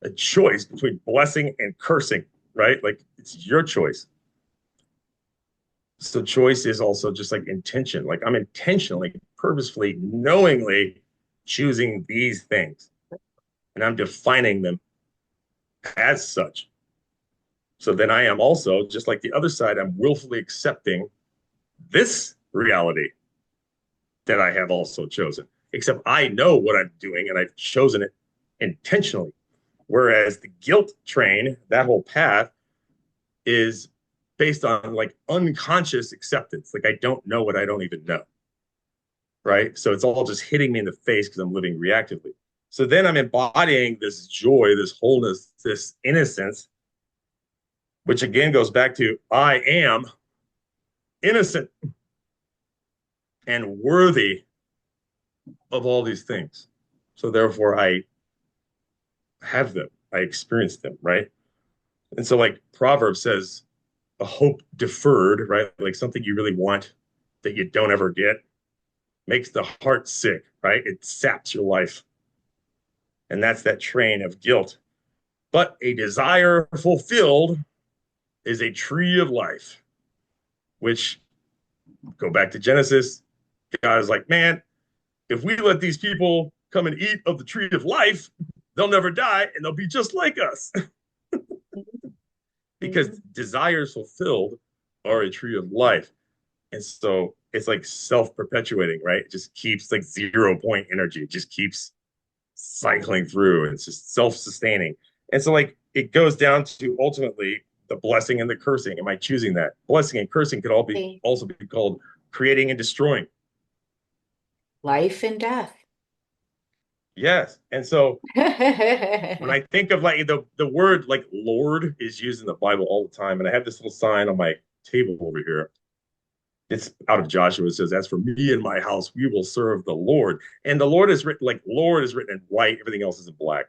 a choice between blessing and cursing, right? Like it's your choice. So choice is also just like intention. Like I'm intentionally, purposefully, knowingly choosing these things and I'm defining them as such. So then I am also, just like the other side, I'm willfully accepting this reality that I have also chosen. Except I know what I'm doing and I've chosen it intentionally. Whereas the guilt train, that whole path, is based on like unconscious acceptance. Like I don't know what I don't even know. Right. So it's all just hitting me in the face because I'm living reactively. So then I'm embodying this joy, this wholeness, this innocence, which again goes back to I am innocent and worthy of all these things. So therefore, I have them, I experience them, right? And so, like Proverbs says, a hope deferred, right? Like something you really want that you don't ever get makes the heart sick, right? It saps your life. And that's that train of guilt. But a desire fulfilled is a tree of life, which go back to Genesis. God is like, man, if we let these people come and eat of the tree of life, they'll never die and they'll be just like us. Because Mhm. desires fulfilled are a tree of life. And so it's like self-perpetuating, right? It just keeps like 0 point energy. It just keeps cycling through. It's just self-sustaining. And so like it goes down to ultimately the blessing and the cursing. Am I choosing that? Blessing and cursing could all be See, also be called creating and destroying. life and death. Yes. And so when I think of like the word like Lord is used in the Bible all the time, and I have this little sign on my table over here. It's out of Joshua. It says, "As for me and my house, we will serve the Lord." And the Lord is written like Lord is written in white. Everything else is in black.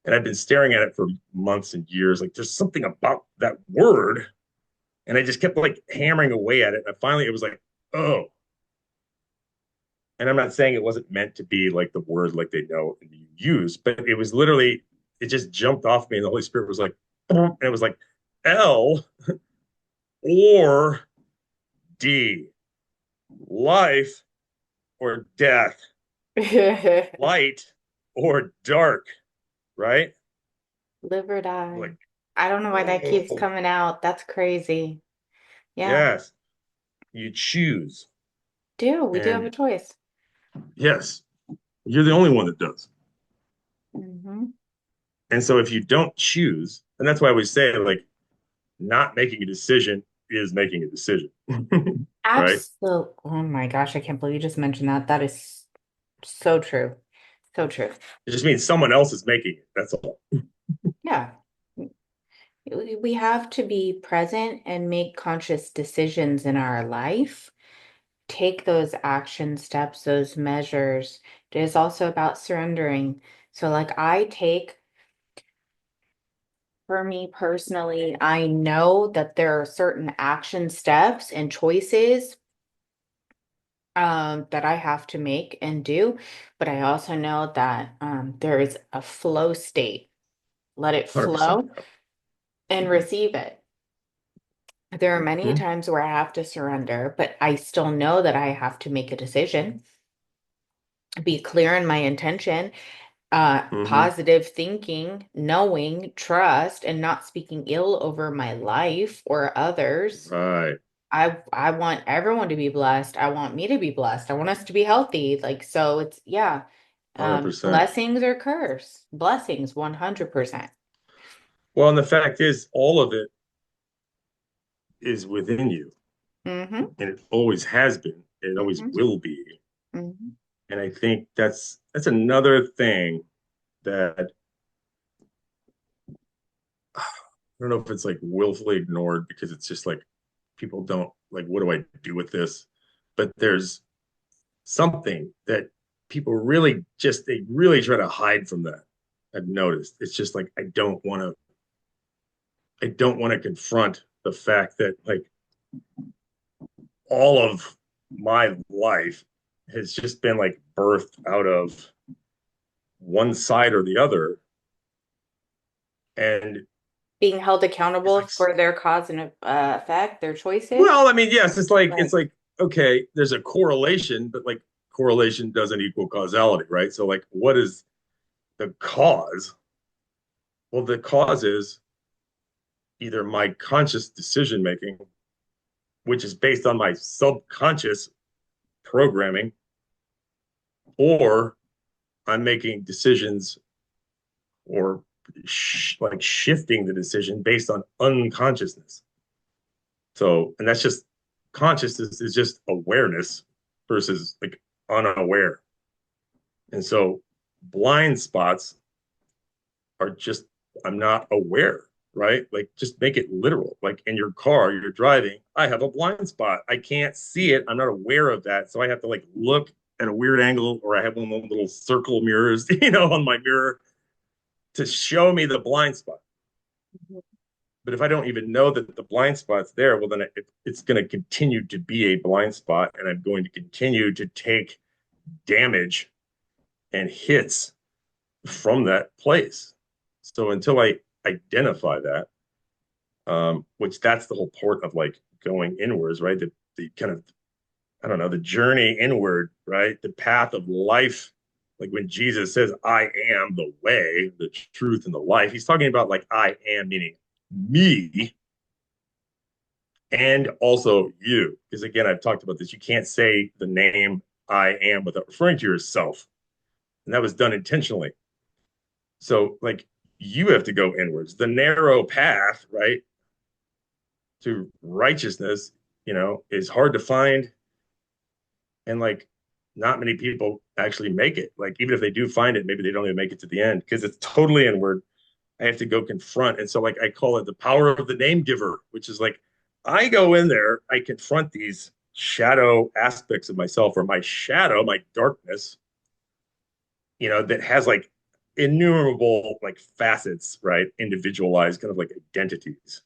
And I've been staring at it for months and years. Like there's something about that word, and I just kept like hammering away at it. And finally, it was like, oh. And I'm not saying it wasn't meant to be like the word like they know and you use, but it was literally it just jumped off me, and the Holy Spirit was like, and it was like L or D, life or death, light or dark, right? Live or die. Like, I don't know why that keeps oh, coming out. That's crazy. Yeah, yes, you choose. we do have a And choice. yes, you're the only one that does. Hmm. And so if you don't choose, and that's why we say like not making a decision is making a decision, right? Absolutely. Oh my gosh, I can't believe you just mentioned that. That is so true. So true. It just means someone else is making it. That's all. Yeah. We have to be present and make conscious decisions in our life. Take those action steps, those measures. It is also about surrendering. So, like, for me personally, I know that there are certain action steps and choices that I have to make and do, but I also know that there is a flow state. Let it 100%. flow and receive it. There are many Mm-hmm. times where I have to surrender, but I still know that I have to make a decision, be clear in my intention, Mm-hmm. positive thinking, knowing, trust, and not speaking ill over my life or others. Right. I want everyone to be blessed. I want me to be blessed. I want us to be healthy. Like, so it's, yeah. 100%. Blessings or curse? Blessings, 100%. Well, and the fact is, all of it is within you, Mm-hmm. and it always has been. It always Mm-hmm. will be. Mm-hmm. And I think that's another thing that I don't know if it's like willfully ignored because it's just like people don't like, what do I do with this? But there's something that people really just they really try to hide from that. I've noticed. It's just like I don't want to confront the fact that like all of my life has just been like birthed out of one side or the other. And Being held it's accountable like, for their cause and effect, their choices. well, I mean, yes, it's Right. like, okay, there's a correlation, but like correlation doesn't equal causality, right? So like what is the cause? Well, the cause is either my conscious decision making which is based on my subconscious programming, or I'm making decisions or like shifting the decision based on unconsciousness. So, and that's just consciousness is just awareness versus like unaware. And so blind spots are just, I'm not aware, right? Like just make it literal. Like in your car, you're driving, I have a blind spot. I can't see it. I'm not aware of that. So I have to like look at a weird angle, or I have one of those little circle mirrors, on my mirror to show me the blind spot. But if I don't even know that the blind spot's there, well, then it's going to continue to be a blind spot, and I'm going to continue to take damage and hits from that place. So until I identify that, which that's the whole part of like going inwards, right? The kind of, I don't know, the journey inward, right? The path of life. Like when Jesus says, I am the way, the truth, and the life, he's talking about like I am, meaning me, and also you. Because again, I've talked about this. You can't say the name I am without referring to yourself. And that was done intentionally. So, like, you have to go inwards. The narrow path, right, to righteousness, is hard to find. And like, not many people actually make it. Like, even if they do find it, maybe they don't even make it to the end because it's totally inward. I have to go confront. And so, like, I call it the power of the name giver, which is like, I go in there, I confront these shadow aspects of myself, or my shadow, my darkness, that has like innumerable like facets, right? Individualized kind of like identities.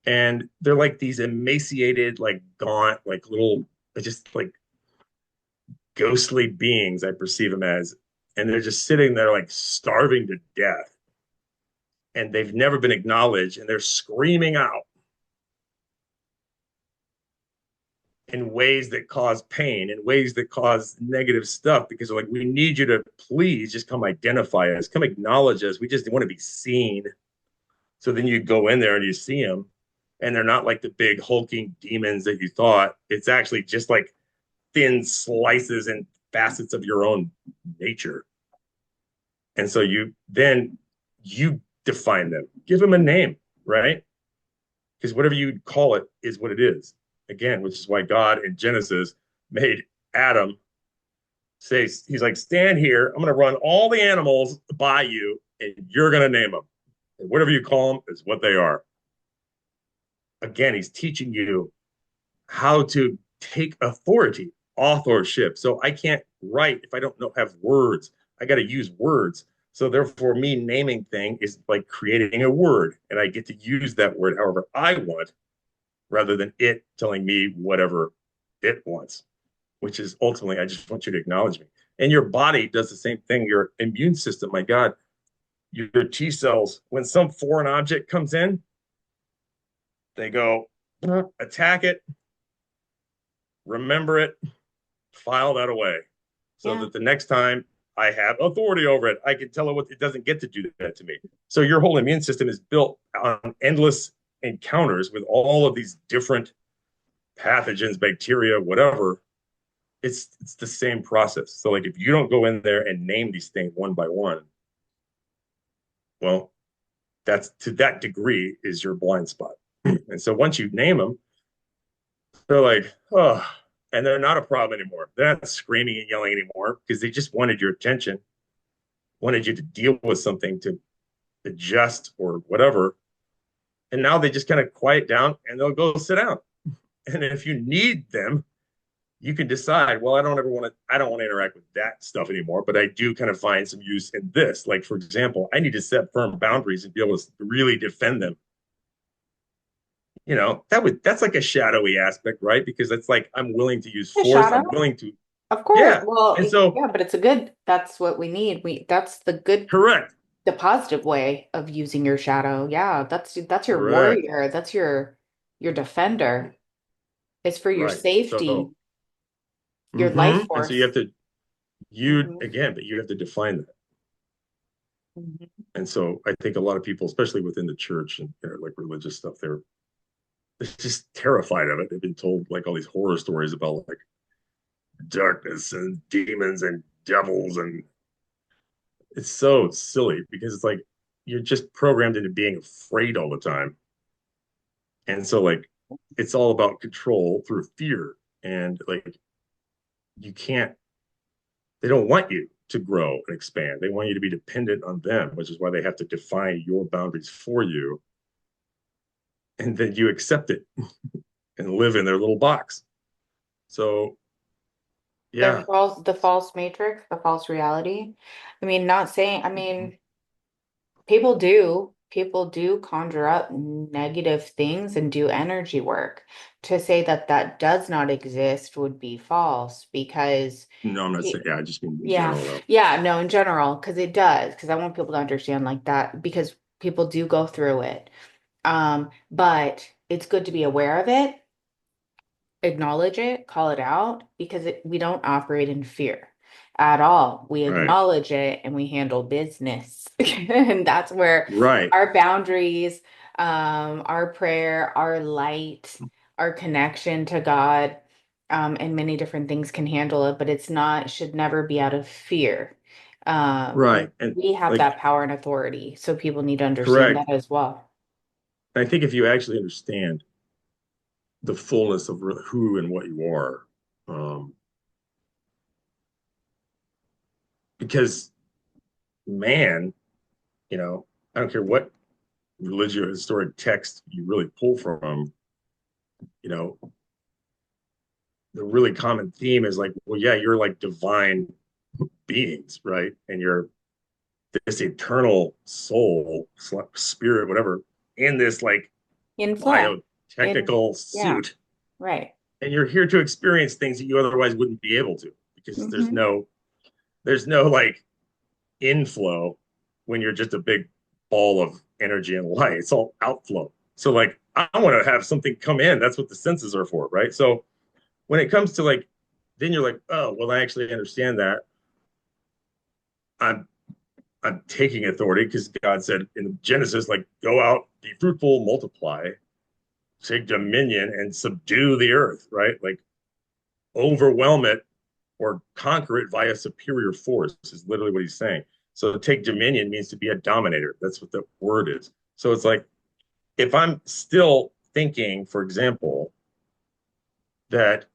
And they're like these emaciated, like gaunt, like little, just like ghostly beings, I perceive them as. And they're just sitting there like starving to death. And they've never been acknowledged. And they're screaming out in ways that cause pain, in ways that cause negative stuff, because they're like, we need you to please just come identify us, come acknowledge us. We just want to be seen. So then you go in there and you see them, and they're not like the big hulking demons that you thought. It's actually just like thin slices and facets of your own nature. And so you define them, give them a name, right? Because whatever you call it is what it is. Again, which is why God in Genesis made Adam say, he's like, stand here. I'm going to run all the animals by you, and you're going to name them. And whatever you call them is what they are. Again, he's teaching you how to take authority, authorship. So I can't write if I don't have words. I got to use words. So therefore, me naming thing is like creating a word, and I get to use that word however I want, rather than it telling me whatever it wants, which is ultimately, I just want you to acknowledge me. And your body does the same thing. Your immune system, my God, your T cells, when some foreign object comes in, they go attack it, remember it, file that away, so Yeah. that the next time I have authority over it, I can tell it what it doesn't get to do that to me. So your whole immune system is built on endless encounters with all of these different pathogens, bacteria, whatever. It's the same process. So like if you don't go in there and name these things one by one, well, that's to that degree is your blind spot. And so once you name them, they're like, oh, and they're not a problem anymore. They're not screaming and yelling anymore because they just wanted your attention, wanted you to deal with something, to adjust or whatever. And now they just kind of quiet down and they'll go sit down. And if you need them, you can decide, well, I don't want to interact with that stuff anymore, but I do kind of find some use in this. Like, for example, I need to set firm boundaries and be able to really defend them. That's like a shadowy aspect, right? Because it's like I'm willing to use A force. shadow. I'm willing to, Of course. yeah. Well, And so, yeah, but it's a good, that's what we need. That's the good, correct, the positive way of using your shadow. Yeah, that's your correct, warrior. That's your defender. It's for your right. safety, So, your life and so you force. have to, Hmm. again, but you have to define that. Hmm. And so I think a lot of people, especially within the church and like religious stuff, they're just terrified of it. They've been told like all these horror stories about like darkness and demons and devils, and it's so silly because it's like you're just programmed into being afraid all the time. And so like it's all about control through fear. And like you can't, they don't want you to grow and expand. They want you to be dependent on them, which is why they have to define your boundaries for you. And then you accept it and live in their little box. So yeah, The false matrix, the false reality. I mean, not saying, I mean, people do conjure up negative things and do energy work. To say that that does not exist would be false because, no, I'm not pe- saying, yeah, I just mean in yeah, general though. yeah, no, in general, because it does, because I want people to understand like that because people do go through it. But it's good to be aware of it, acknowledge it, call it out, because we don't operate in fear at all. We Right, acknowledge it and we handle business. And that's where right, our boundaries, our prayer, our light, our connection to God, and many different things can handle it, but it's not, should never be out of fear. right. And We have like, that power and authority, so people need to understand correct. that as well. I think if you actually understand the fullness of who and what you are, um, because man, you know, I don't care what religious or historic text you really pull from, you know, the really common theme is like, well, yeah, you're like divine beings, right? And you're this eternal soul, spirit, whatever, in this like In flesh, in, biotechnical yeah, suit. right. And you're here to experience things that you otherwise wouldn't be able to because Hmm. there's no like inflow when you're just a big ball of energy and light. It's all outflow. So like I want to have something come in. That's what the senses are for, right? So when it comes to like, then you're like, oh, well, I actually understand that. I'm I'm taking authority because God said in Genesis, like, go out, be fruitful, multiply, take dominion, and subdue the earth, right? Like overwhelm it or conquer it via superior force is literally what he's saying. So to take dominion means to be a dominator. That's what the word is. So it's like if I'm still thinking, for example, that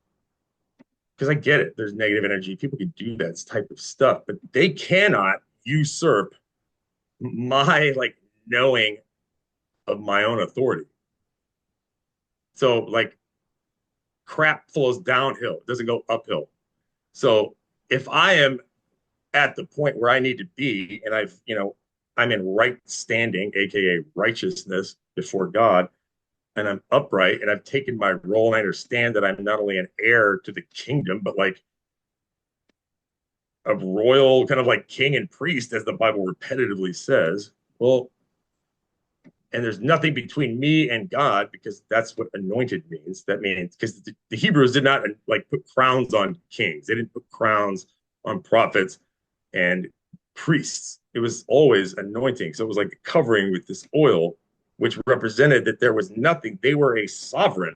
because I get it, there's negative energy, people can do that type of stuff, but they cannot usurp my like knowing of my own authority. So like crap flows downhill, it doesn't go uphill. So if I am at the point where I need to be, and I'm in right standing, aka righteousness before God, and I'm upright, and I've taken my role, and I understand that I'm not only an heir to the kingdom, but like a royal kind of like king and priest, as the Bible repetitively says. Well, and there's nothing between me and God because that's what anointed means. That means because the Hebrews did not like put crowns on kings, they didn't put crowns on prophets and priests. It was always anointing. So it was like covering with this oil, which represented that there was nothing. They were a sovereign,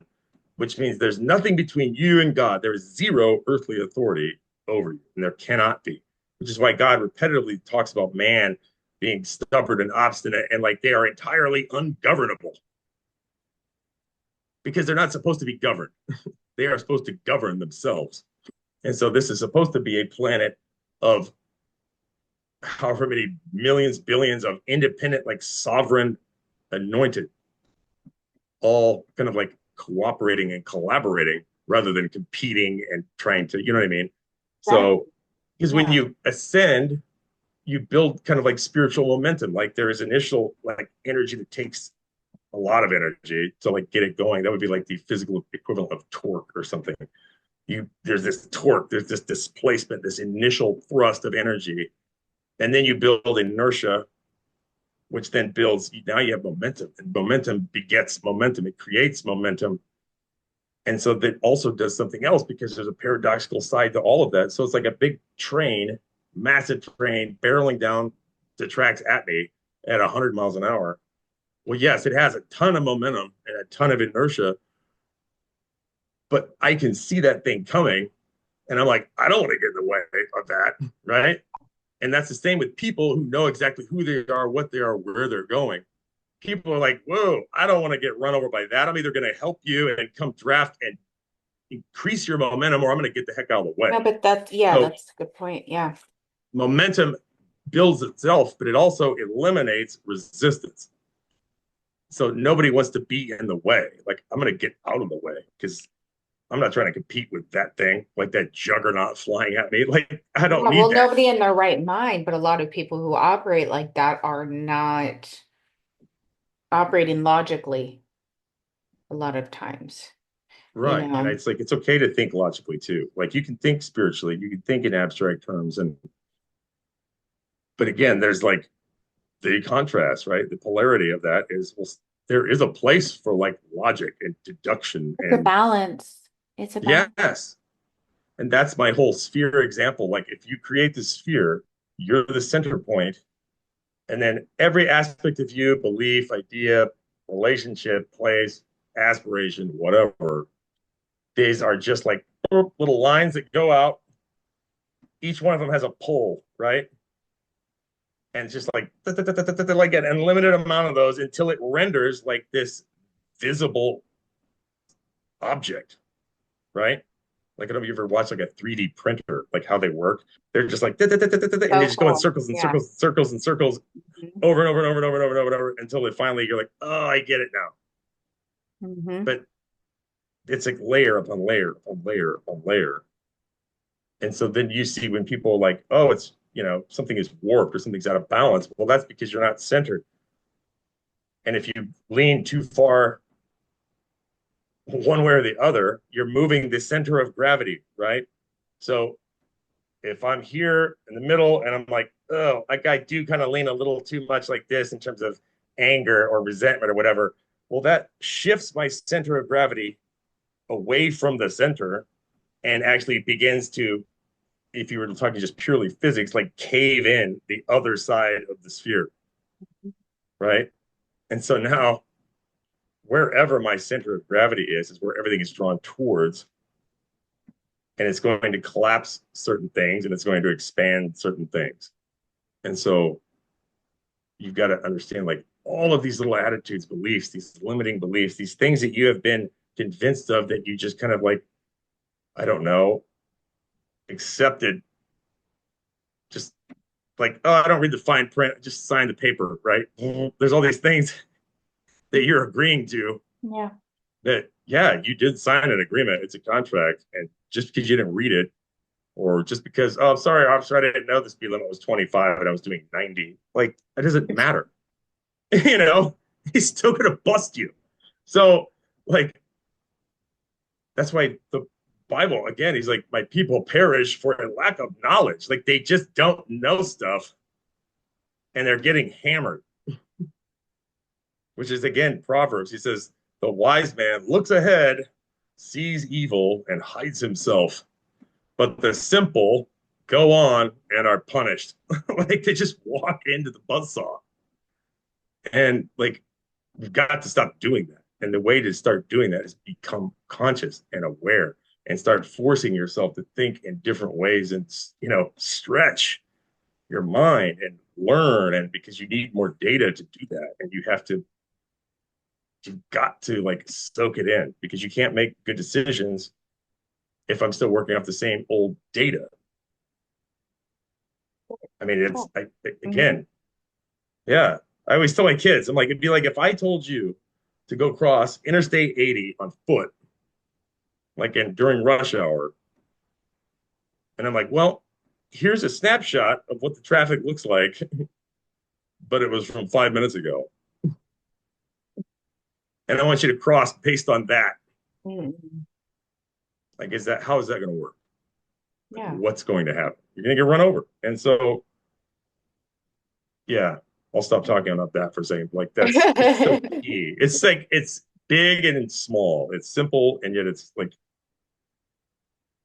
which means there's nothing between you and God. There is zero earthly authority over you, and there cannot be, which is why God repetitively talks about man being stubborn and obstinate and like they are entirely ungovernable because they're not supposed to be governed. They are supposed to govern themselves. And so this is supposed to be a planet of however many millions, billions of independent, like sovereign, anointed, all kind of like cooperating and collaborating rather than competing and trying to, you know what I mean? Right. So, because when Yeah. you ascend, you build kind of like spiritual momentum. Like there is initial like energy that takes a lot of energy to like get it going. That would be like the physical equivalent of torque or something. There's this torque, there's this displacement, this initial thrust of energy, and then you build inertia, which then builds. Now you have momentum, and momentum begets momentum. It creates momentum, and so that also does something else because there's a paradoxical side to all of that. So it's like a big train, massive train barreling down the tracks at me at 100 miles an hour. Well, yes, it has a ton of momentum and a ton of inertia, but I can see that thing coming. And I'm like, I don't want to get in the way of that. Right. And that's the same with people who know exactly who they are, what they are, where they're going. People are like, whoa, I don't want to get run over by that. I'm either going to help you and come draft and increase your momentum, or I'm going to get the heck out of the way. No, but that's, yeah, So that's a good point. Yeah. momentum builds itself, but it also eliminates resistance. So nobody wants to be in the way. Like, I'm going to get out of the way because I'm not trying to compete with that thing, like that juggernaut flying at me. Like, I don't Yeah, need well, that. nobody in their right mind, but a lot of people who operate like that are not operating logically a lot of times, you Right. And know. it's like, it's okay to think logically too. Like, you can think spiritually, you can think in abstract terms. But again, there's like the contrast, right? The polarity of that is, well, there is a place for like logic and deduction. It's a And balance. It's a balance. yes, and that's my whole sphere example. Like, if you create the sphere, you're the center point, and then every aspect of you, belief, idea, relationship, place, aspiration, whatever, these are just like little lines that go out. Each one of them has a pole, right? And it's just like like an unlimited amount of those until it renders like this visible object, right? Like, I don't know if you ever watched like a 3D printer, like how they work. They're just like, and they So just go in cool. circles and Yeah. circles and circles and circles Hmm. over and over and over and over and over and over, and over until it finally you're like, oh, I get it now. Hmm. But it's like layer upon layer upon layer upon layer. And so then you see when people are like, oh, it's, something is warped or something's out of balance. Well, that's because you're not centered. And if you lean too far one way or the other, you're moving the center of gravity, right? So if I'm here in the middle and I'm like, oh, like I do kind of lean a little too much like this in terms of anger or resentment or whatever, well, that shifts my center of gravity away from the center and actually begins to, if you were talking just purely physics, like cave in the other side of the sphere, right? And so now wherever my center of gravity is where everything is drawn towards, and it's going to collapse certain things and it's going to expand certain things. And so you've got to understand like all of these little attitudes, beliefs, these limiting beliefs, these things that you have been convinced of that you just kind of like, I don't know, accepted, just like, oh, I don't read the fine print, just sign the paper, right? There's all these things that you're agreeing to Yeah. that, yeah, you did sign an agreement. It's a contract. And just because you didn't read it, or just because, oh, I'm sorry, officer, I didn't know the speed limit was 25 and I was doing 90. Like, that doesn't matter. you know, he's still gonna bust you. So, like, that's why the Bible, again, he's like, my people perish for a lack of knowledge. Like, they just don't know stuff and they're getting hammered, which is again Proverbs. He says, the wise man looks ahead, sees evil, and hides himself. But the simple go on and are punished. Like, they just walk into the buzzsaw. And like, you've got to stop doing that. And the way to start doing that is become conscious and aware and start forcing yourself to think in different ways and, stretch your mind and learn. And because you need more data to do that, and you've got to like soak it in because you can't make good decisions if I'm still working off the same old data. I mean, Cool. Hmm. again, yeah. I always tell my kids, I'm like, it'd be like if I told you to go cross Interstate 80 on foot, like during rush hour, and I'm like, well, here's a snapshot of what the traffic looks like, but it was from 5 minutes ago, and I want you to cross based on that. Hmm. Like, how is that going to work? Like, Yeah. what's going to happen? You're going to get run over, and so yeah, I'll stop talking about that for a second. Like, it's so key. It's like it's big and it's small. It's simple and yet it's like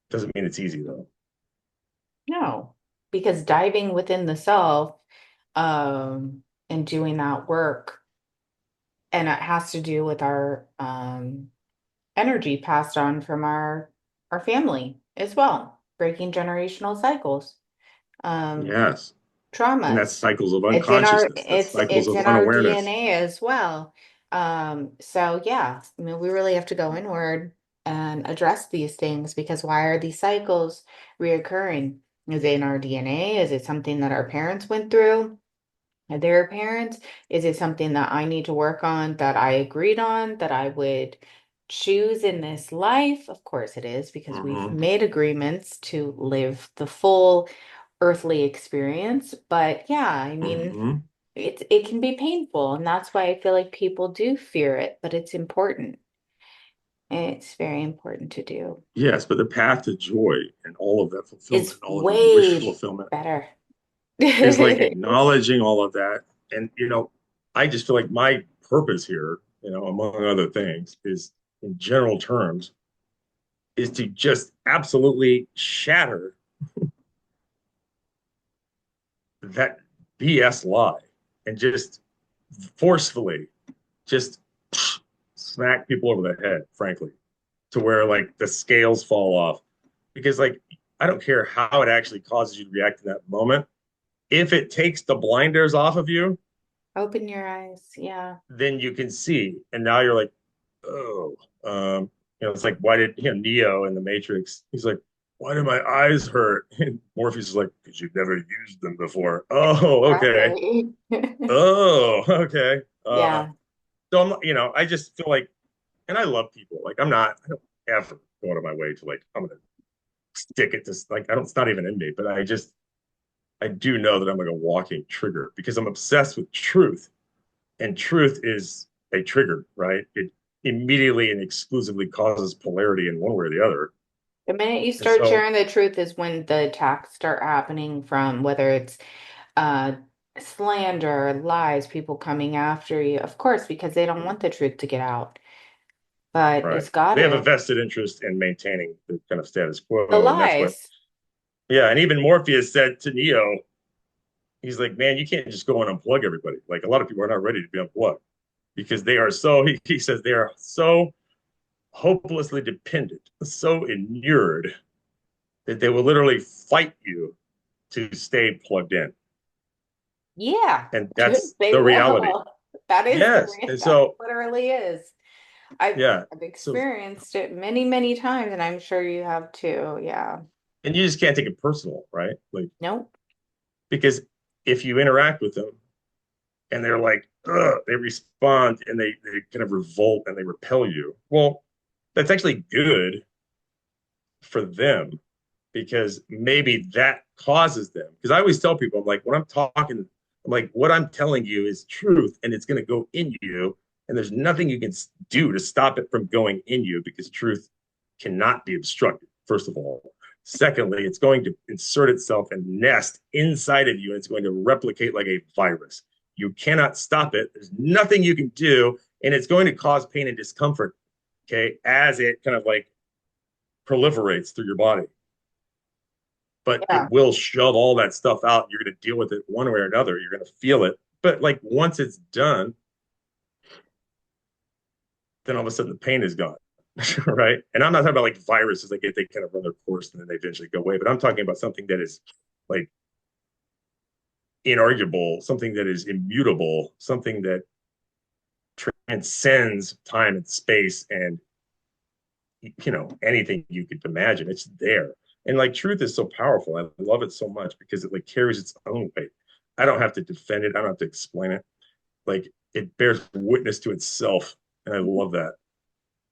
doesn't mean it's easy though. No, because diving within the self, and doing that work. And it has to do with our energy passed on from our family as well, breaking generational cycles, um, Yes. And that's traumas. cycles of It's in our unconsciousness. That's cycles it's of in our unawareness. DNA as well. So yeah, I mean, we really have to go inward and address these things because why are these cycles reoccurring? Is it in our DNA? Is it something that our parents went through? Their parents? Is it something that I need to work on that I agreed on that I would choose in this life? Of course it is because we've Hmm. made agreements to live the full earthly experience. But yeah, I mean, Hmm. it can be painful, and that's why I feel like people do fear it, but it's important. It's very important to do. Yes, but the path to joy and all of that fulfillment, It's all of your wish way fulfillment better. is like acknowledging all of that. And, I just feel like my purpose here, among other things, is in general terms, is to just absolutely shatter that BS lie and just forcefully just smack people over the head, frankly, to where like the scales fall off. Because like I don't care how it actually causes you to react in that moment. If it takes the blinders off of you, Open your eyes. Yeah. then you can see. And now you're like, oh, it's like why did Neo in the Matrix? He's like, why do my eyes hurt? And Morpheus is like, because you've never used them before. Oh, okay. Exactly. Oh, okay. Yeah. So I just feel like, and I love people. Like I don't ever go out of my way to like, I'm gonna stick it to like, I don't, it's not even in me, but I do know that I'm like a walking trigger because I'm obsessed with truth, and truth is a trigger, right? It immediately and exclusively causes polarity in one way or the other. The minute you And start so, sharing the truth is when the attacks start happening from whether it's uh slander, lies, people coming after you. Of course, because they don't want the truth to get out. But right, it's got they have a to. vested interest in maintaining the kind of status The quo, and that's what, lies. yeah. And even Morpheus said to Neo, he's like, man, you can't just go and unplug everybody. Like a lot of people are not ready to be unplugged because they are so. He says they are so hopelessly dependent, so inured that they will literally fight you to stay plugged in. Yeah. And that's They the reality. will. That is the Yes. real, And that so, literally is. I've yeah. I've So, experienced it many, many times, and I'm sure you have too. Yeah. and you just can't take it personal, right? Like, Nope. because if you interact with them and they're like, ugh, they respond and they kind of revolt and they repel you, well, that's actually good for them because maybe that causes them. Because I always tell people, I'm like, when I'm talking, I'm like, what I'm telling you is truth and it's going to go in you. And there's nothing you can do to stop it from going in you because truth cannot be obstructed, first of all. Secondly, it's going to insert itself and nest inside of you and it's going to replicate like a virus. You cannot stop it. There's nothing you can do. And it's going to cause pain and discomfort, okay, as it kind of like proliferates through your body, but it Yeah. will shove all that stuff out. You're going to deal with it one way or another. You're going to feel it. But like once it's done, then all of a sudden the pain is gone. Right. And I'm not talking about like viruses, like if they kind of run their course and then they eventually go away, but I'm talking about something that is like inarguable, something that is immutable, something that transcends time and space and, anything you could imagine. It's there. And like truth is so powerful. I love it so much because it like carries its own weight. I don't have to defend it. I don't have to explain it. Like it bears witness to itself. And I love that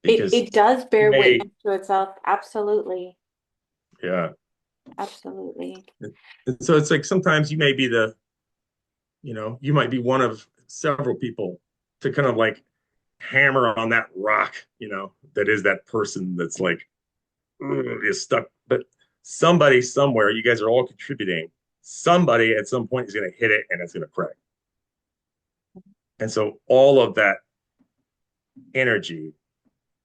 because It does you bear may, witness to itself. Absolutely. yeah. Absolutely. And so it's like sometimes you may be you might be one of several people to kind of like hammer on that rock, that is that person that's like, is stuck. But somebody somewhere, you guys are all contributing. Somebody at some point is going to hit it and it's going to crack. And so all of that energy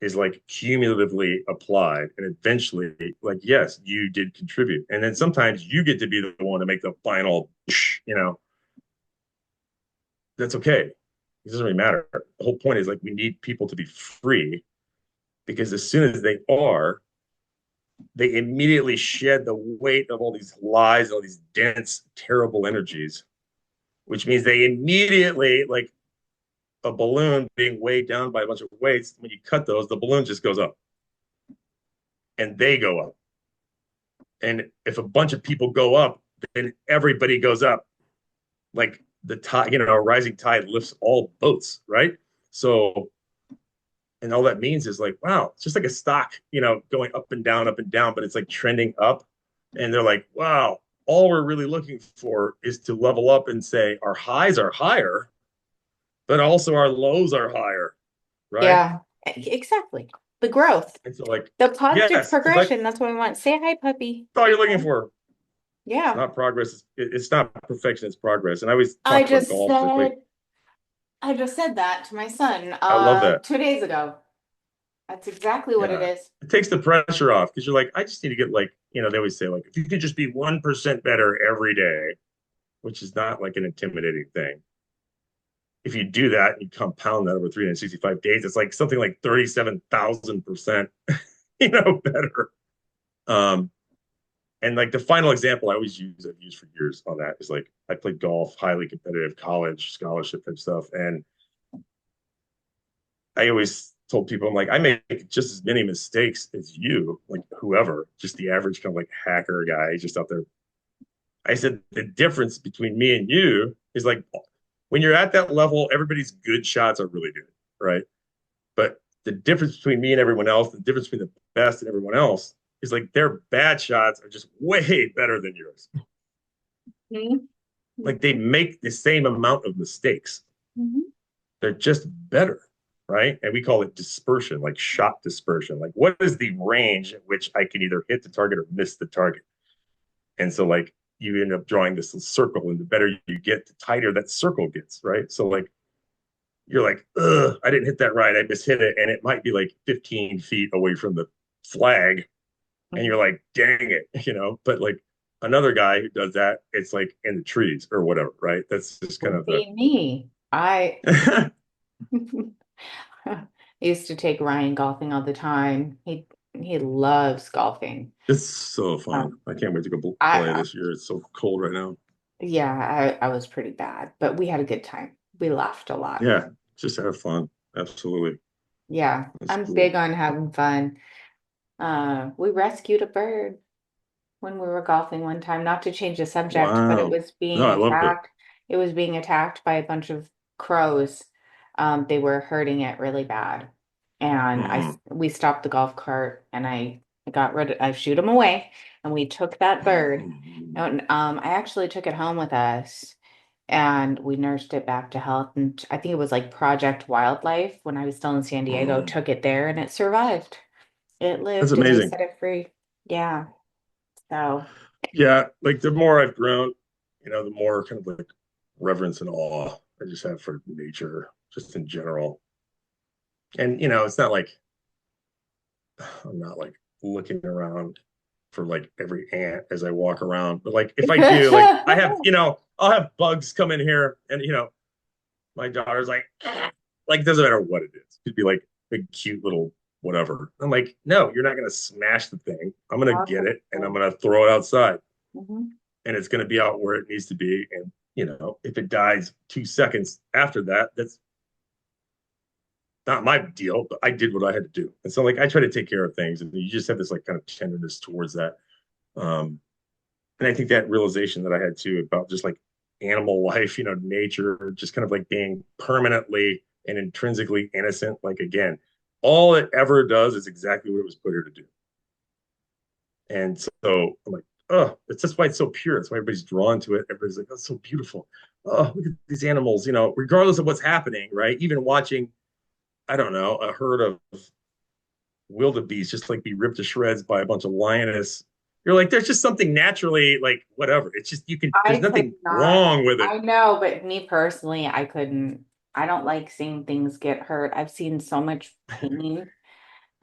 is like cumulatively applied and eventually like yes you did contribute and then sometimes you get to be the one to make the final, you know that's okay It doesn't really matter. The whole point is like we need people to be free because as soon as they are, they immediately shed the weight of all these lies, all these dense, terrible energies, which means they immediately, like a balloon being weighed down by a bunch of weights, when you cut those, the balloon just goes up and they go up. And if a bunch of people go up, then everybody goes up. Like the tide, a rising tide lifts all boats, right? So, and all that means is like, wow, it's just like a stock, going up and down, but it's like trending up. And they're like, wow, all we're really looking for is to level up and say our highs are higher, but also our lows are higher, right? Yeah, exactly. The growth, And so, like, the positive yes, because progression. That's what we want. Say hi, puppy. all you're looking for. It's Yeah. not progress. It's not perfection. It's progress. And I always I talk about just golf. It's like, said, I just said that to my son I love that. 2 days ago. That's exactly what it Yeah. is. It takes the pressure off because you're like, I just need to get like, they always say like, if you could just be 1% better every day, which is not like an intimidating thing. If you do that, you compound that over 365 days, it's like something like 37,000%, better. Um, and like the final example I've used for years on that is like, I played golf, highly competitive college scholarship type stuff. And I always told people, I'm like, I make just as many mistakes as you, like whoever, just the average kind of like hacker guy just out there. I said, the difference between me and you is like when you're at that level, everybody's good shots are really good, right? But the difference between me and everyone else, the difference between the best and everyone else is like their bad shots are just way better than yours. Mhm. Like they make the same amount of mistakes. Mhm. They're just better, right? And we call it dispersion, like shot dispersion. Like what is the range at which I can either hit the target or miss the target? And so like you end up drawing this circle, and the better you get, the tighter that circle gets, right? So like you're like, ugh, I didn't hit that right. I mishit it. And it might be like 15 feet away from the flag. And you're like, dang it, But like another guy who does that, it's like in the trees or whatever, right? That's just kind Would of the be me. I used to take Ryan golfing all the time. He loves golfing. it's so fun. Um, I can't wait to go play I this year. It's so cold right now. yeah, I was pretty bad, but we had a good time. We laughed a lot. Yeah, just have fun. Absolutely. Yeah, That's I'm cool. big on having fun. We rescued a bird when we were golfing one time, not to change the subject, but it Wow. was No, being I love it. attacked. It was being attacked by a bunch of crows. They were hurting it really bad. And Mm. we stopped the golf cart and I shoot him away and we took that bird. And I actually took it home with us and we nursed it back to health. And I think it was like Project Wildlife when I was still in San Diego, Mm. took it there and it survived. It That's lived and they amazing. set it free. Yeah. So. Yeah, like the more I've grown, the more kind of like reverence and awe I just have for nature, just in general. And it's not like I'm not like looking around for like every ant as I walk around, but like if I do, like I have, I'll have bugs come in here, and my daughter's like it doesn't matter what it is. It could be like a cute little whatever. I'm like, no, you're not gonna smash the thing. I'm gonna get it and I'm gonna throw it outside, Mhm. and it's gonna be out where it needs to be. And if it dies 2 seconds after that, that's not my deal, but I did what I had to do. And so like I try to take care of things, and you just have this like kind of tenderness towards that. Um, and I think that realization that I had too about just like animal life, nature, just kind of like being permanently and intrinsically innocent. Like again, all it ever does is exactly what it was put here to do. And so I'm like, oh, it's just why it's so pure. That's why everybody's drawn to it. Everybody's like, that's so beautiful. Oh, look at these animals, regardless of what's happening, right? Even watching, I don't know, a herd of wildebeest just like be ripped to shreds by a bunch of lioness. You're like, there's just something naturally like whatever. It's just I there's could nothing not. wrong with it. I know, but me personally, I couldn't. I don't like seeing things get hurt. I've seen so much pain.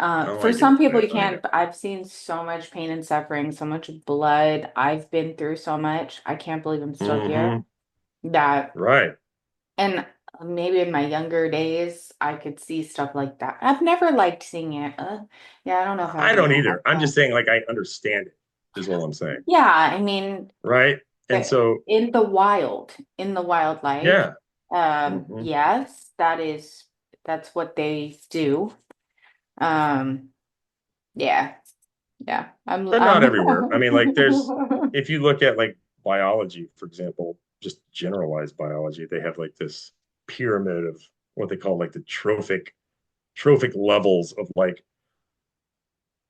Oh, For I get some it. people, you I know. can't, but I've seen so much pain and suffering, so much blood. I've been through so much. I can't believe I'm still here. Mm-hmm. That Right. and maybe in my younger days, I could see stuff like that. I've never liked seeing it. Yeah, I don't know if I I ever don't want either. like I'm just that. saying, like, I understand it, is all I'm saying. Yeah, I mean, Right. And but so, in the wildlife, yeah. Hmm. yes, that's what they do. Um, yeah, yeah. But not everywhere. I mean, like, there's, I'm if you look at like biology, for example, just generalized biology, they have like this pyramid of what they call like the trophic levels of like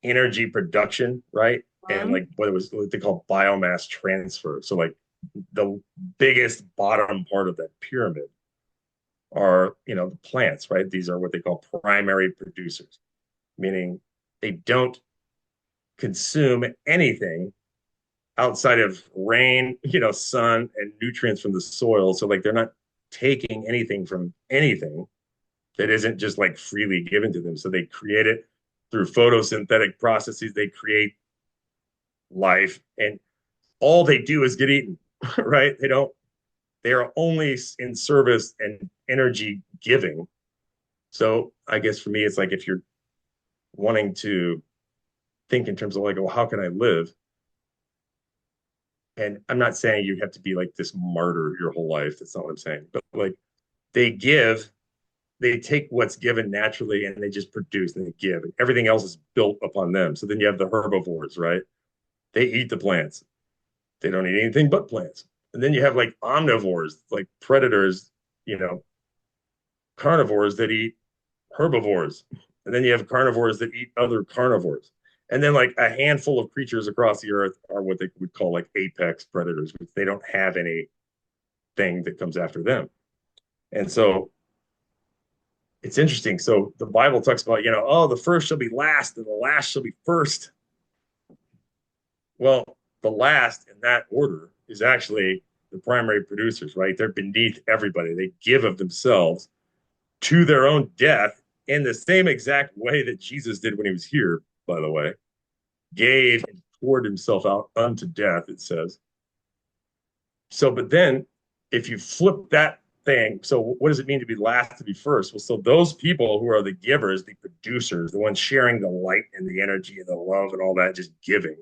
energy production, right? And like what they call biomass transfer. So like the biggest bottom part of that pyramid are, the plants, right? These are what they call primary producers, meaning they don't consume anything outside of rain, sun and nutrients from the soil. So like they're not taking anything from anything that isn't just like freely given to them. So they create it through photosynthetic processes. They create life, and all they do is get eaten, right? They are only in service and energy giving. So I guess for me, it's like if you're wanting to think in terms of like, well, how can I live? And I'm not saying you have to be like this martyr your whole life. That's not what I'm saying. But like they give, they take what's given naturally and they just produce and they give. And everything else is built upon them. So then you have the herbivores, right? They eat the plants. They don't eat anything but plants. And then you have like omnivores, like predators, you know, carnivores that eat herbivores. And then you have carnivores that eat other carnivores. And then like a handful of creatures across the earth are what they would call like apex predators, which they don't have anything that comes after them. And so it's interesting. So the Bible talks about, oh, the first shall be last and the last shall be first. Well, the last in that order is actually the primary producers, right? They're beneath everybody. They give of themselves to their own death in the same exact way that Jesus did when he was here, by the way, gave and poured himself out unto death, it says. So, but then if you flip that thing, so what does it mean to be last to be first? Well, so those people who are the givers, the producers, the ones sharing the light and the energy and the love and all that, just giving,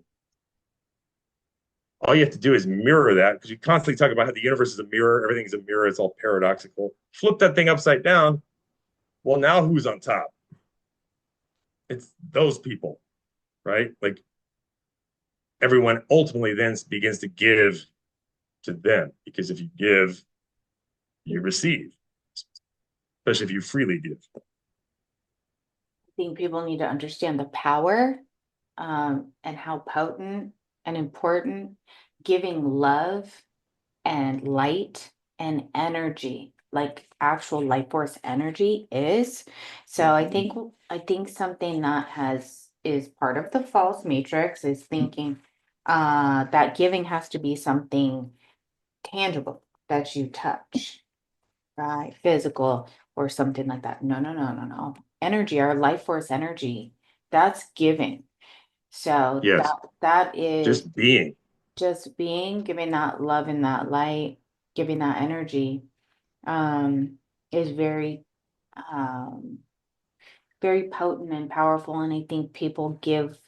all you have to do is mirror that because you constantly talk about how the universe is a mirror, everything's a mirror, it's all paradoxical. Flip that thing upside down. Well, now who's on top? It's those people, right? Like everyone ultimately then begins to give to them because if you give, you receive, especially if you freely give. think people need to understand the power and how potent and important giving love and light and energy, like actual life force energy is. So Mm-hmm. I think something that has is part of the false matrix is thinking that giving has to be something tangible that you touch, right? Physical or something like that. No, no, no, no, no. Energy, our life force energy, that's giving. So Yes, that is just being. just being, giving that love and that light, giving that energy, um, is um, very potent and powerful. And I think people give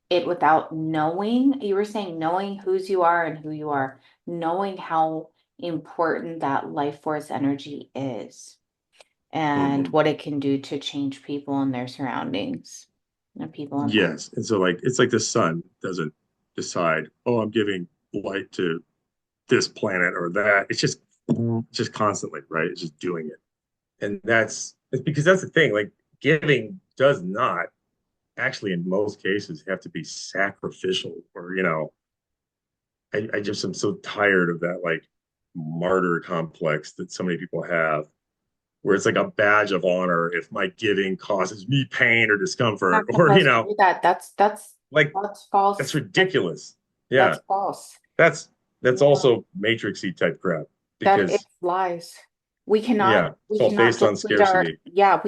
it without knowing. You were saying knowing whose you are and who you are, knowing how important that life force energy is and Mm-hmm. what it can do to change people and their surroundings and people in that. Yes. And so like it's like the sun doesn't decide, oh, I'm giving light to this planet or that. It's just constantly, right? It's just doing it. And it's because that's the thing. Like giving does not actually in most cases have to be sacrificial or, I just am so tired of that like martyr complex that so many people have where it's like a badge of honor if my giving causes me pain or discomfort Not or supposed to do that. like That's that's false. ridiculous. That's Yeah, false. that's Yeah. also matrixy type crap That is because lies. yeah, We it's all cannot based on deplete our, scarcity. yeah,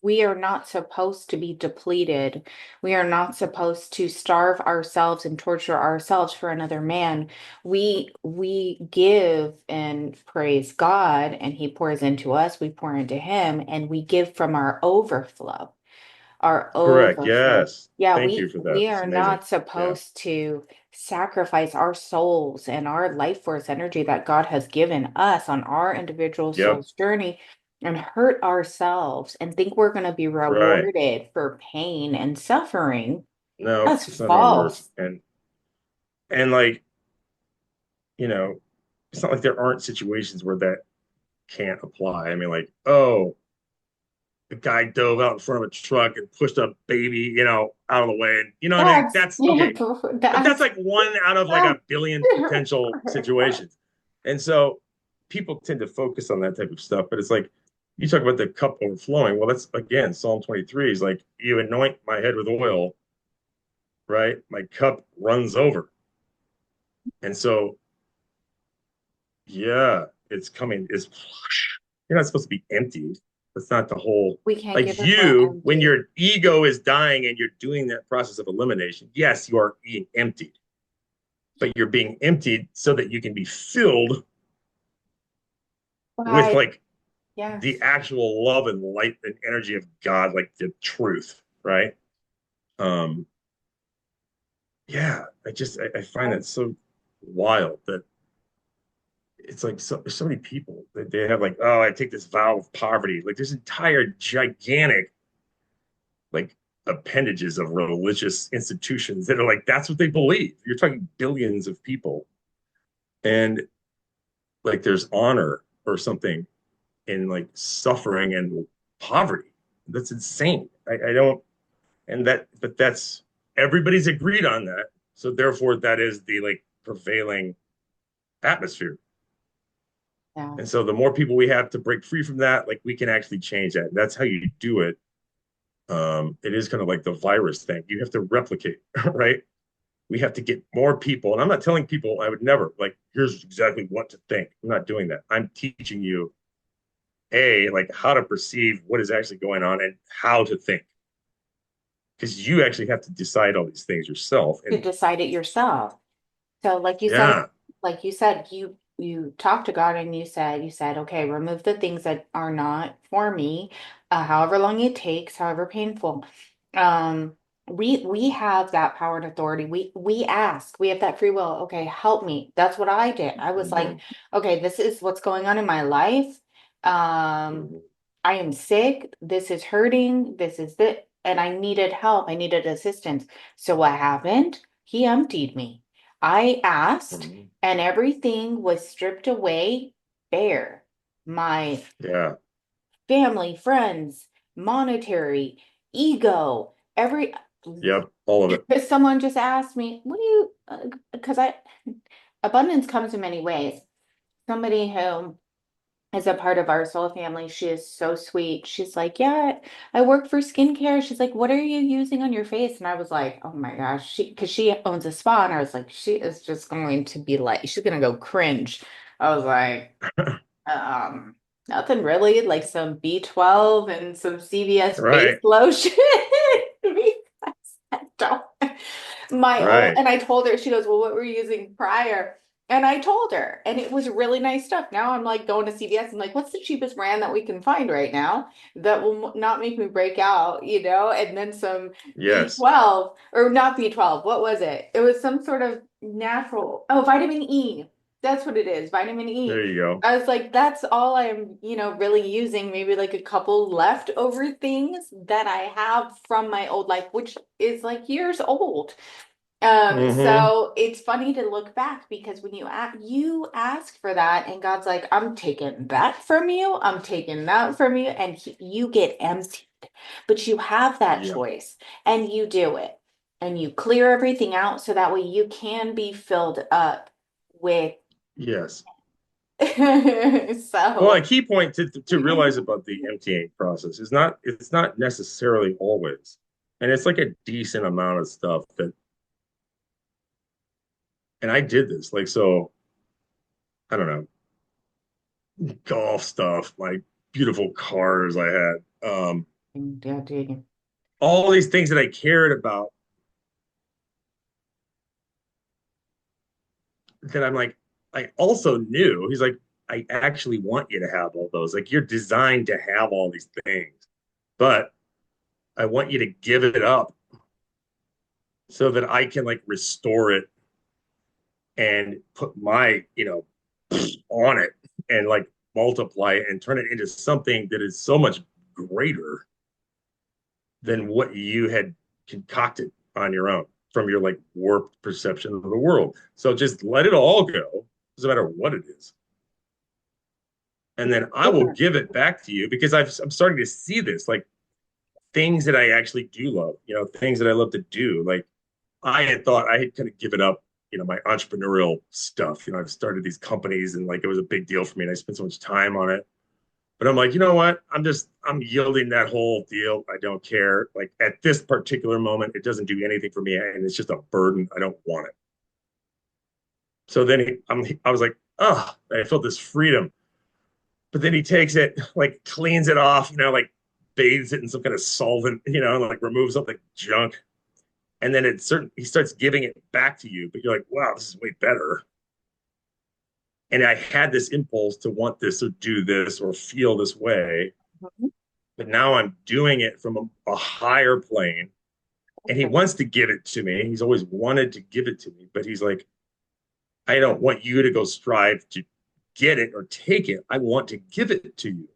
We are not supposed to be depleted. We are not supposed to starve ourselves and torture ourselves for another man. We give and praise God, and He pours into us, we pour into Him, and we give from our overflow, our Correct. overflow. Yes. Yeah, Thank you we for that. we That's are amazing. not Yeah. supposed to sacrifice our souls and our life force energy that God has given us on our individual Yep. soul's journey and hurt ourselves and think we're going to be Right. rewarded for pain and suffering. No, That's it's not how it works. false. And like, you know, it's not like there aren't situations where that can't apply. I mean, like, oh, the guy dove out in front of a truck and pushed a baby, out of the way. And you know what I mean? That's That's yeah, okay. But that's that's like one out of like a billion potential situations. And so people tend to focus on that type of stuff. But it's like you talk about the cup overflowing. Well, that's again, Psalm 23 is like, you anoint my head with oil, right? My cup runs over. And so, yeah, it's coming. You're not supposed to be emptied. That's not the whole. we can't give Like if we're you, when empty. your ego is dying and you're doing that process of elimination, yes, you are being emptied, but you're being emptied so that you can be filled with Why? like the Yes. actual love and light and energy of God, like the truth, right? Um, yeah, I find that so wild that it's like so many people that they have like, oh, I take this vow of poverty. Like there's entire gigantic like appendages of religious institutions that are like that's what they believe. You're talking billions of people, and like there's honor or something in like suffering and poverty. That's insane. I don't, and that, but that's everybody's agreed on that. So therefore, that is the like prevailing atmosphere. Yeah. And so the more people we have to break free from that, like we can actually change that. That's how you do it. It is kind of like the virus thing. You have to replicate, right? We have to get more people. And I'm not telling people I would never like, here's exactly what to think. I'm not doing that. I'm teaching you like how to perceive what is actually going on and how to think. Because you actually have to decide all these things yourself. To And decide it yourself. So yeah, like you said, you talked to God and you said, okay, remove the things that are not for me, however long it takes, however painful. Um, we have that power and authority. We ask, we have that free will. Okay, help me. That's what I did. I was like, mm-hmm, okay, this is what's going on in my life. Um, mm-hmm, I am sick. This is hurting. This is it. And I needed help. I needed assistance. So what happened? He emptied me. I asked, mm-hmm. and everything was stripped away bare. My Yeah, family, friends, monetary, ego, every. yep, all of it. Someone just asked me, "What do you?" Because abundance comes in many ways. Somebody who is a part of our soul family. She is so sweet. She's like, yeah, I work for skincare. She's like, what are you using on your face? And I was like, oh my gosh, because she owns a spa, and I was like, she is just going to be like, she's gonna go cringe. I was like, um, nothing really, like some B12 and some CVS face Right, lotion. Because I don't my own, right. and I told her, she goes, well, what were you using prior? And I told her, and it was really nice stuff. Now I'm like going to CVS and like, what's the cheapest brand that we can find right now that will not make me break out, And then some Yes, B12 or not B12. What was it? It was some sort of natural, oh, vitamin E. That's what it is, vitamin E. there you go. I was like, that's all I'm, really using, maybe like a couple leftover things that I have from my old life, which is like years old. Mm-hmm. So it's funny to look back because when you ask for that, and God's like, I'm taking that from you, I'm taking that from you, and you get emptied. But you have that Yep. choice, and you do it, and you clear everything out so that way you can be filled up with. Yes. Well, a So key point to realize about the emptying process is not it's not necessarily always, and it's like a decent amount of stuff that, and I did this like so I don't know golf stuff like beautiful cars I had. Yeah, dude. All these things that I cared about that I'm like, I also knew he's like, I actually want you to have all those. Like you're designed to have all these things, but I want you to give it up so that I can like restore it and put my, on it and like multiply it and turn it into something that is so much greater than what you had concocted on your own from your like warped perception of the world. So just let it all go, doesn't matter what it is. And then I will Yeah. give it back to you because I'm starting to see this like things that I actually do love, things that I love to do. Like I had thought I had kind of given up, my entrepreneurial stuff. I've started these companies and like it was a big deal for me and I spent so much time on it. But I'm like, you know what? I'm yielding that whole deal. I don't care. Like at this particular moment, it doesn't do anything for me and it's just a burden. I don't want it. So then I was like, oh, I felt this freedom. But then he takes it, like cleans it off, like bathes it in some kind of solvent, and like removes all the junk. And then he starts giving it back to you, but you're like, wow, this is way better. And I had this impulse to want this or do this or feel this way, Mhm. but now I'm doing it from a higher plane. And he Okay. wants to give it to me. He's always wanted to give it to me, but he's like, I don't want you to go strive to get it or take it. I want to give it to you.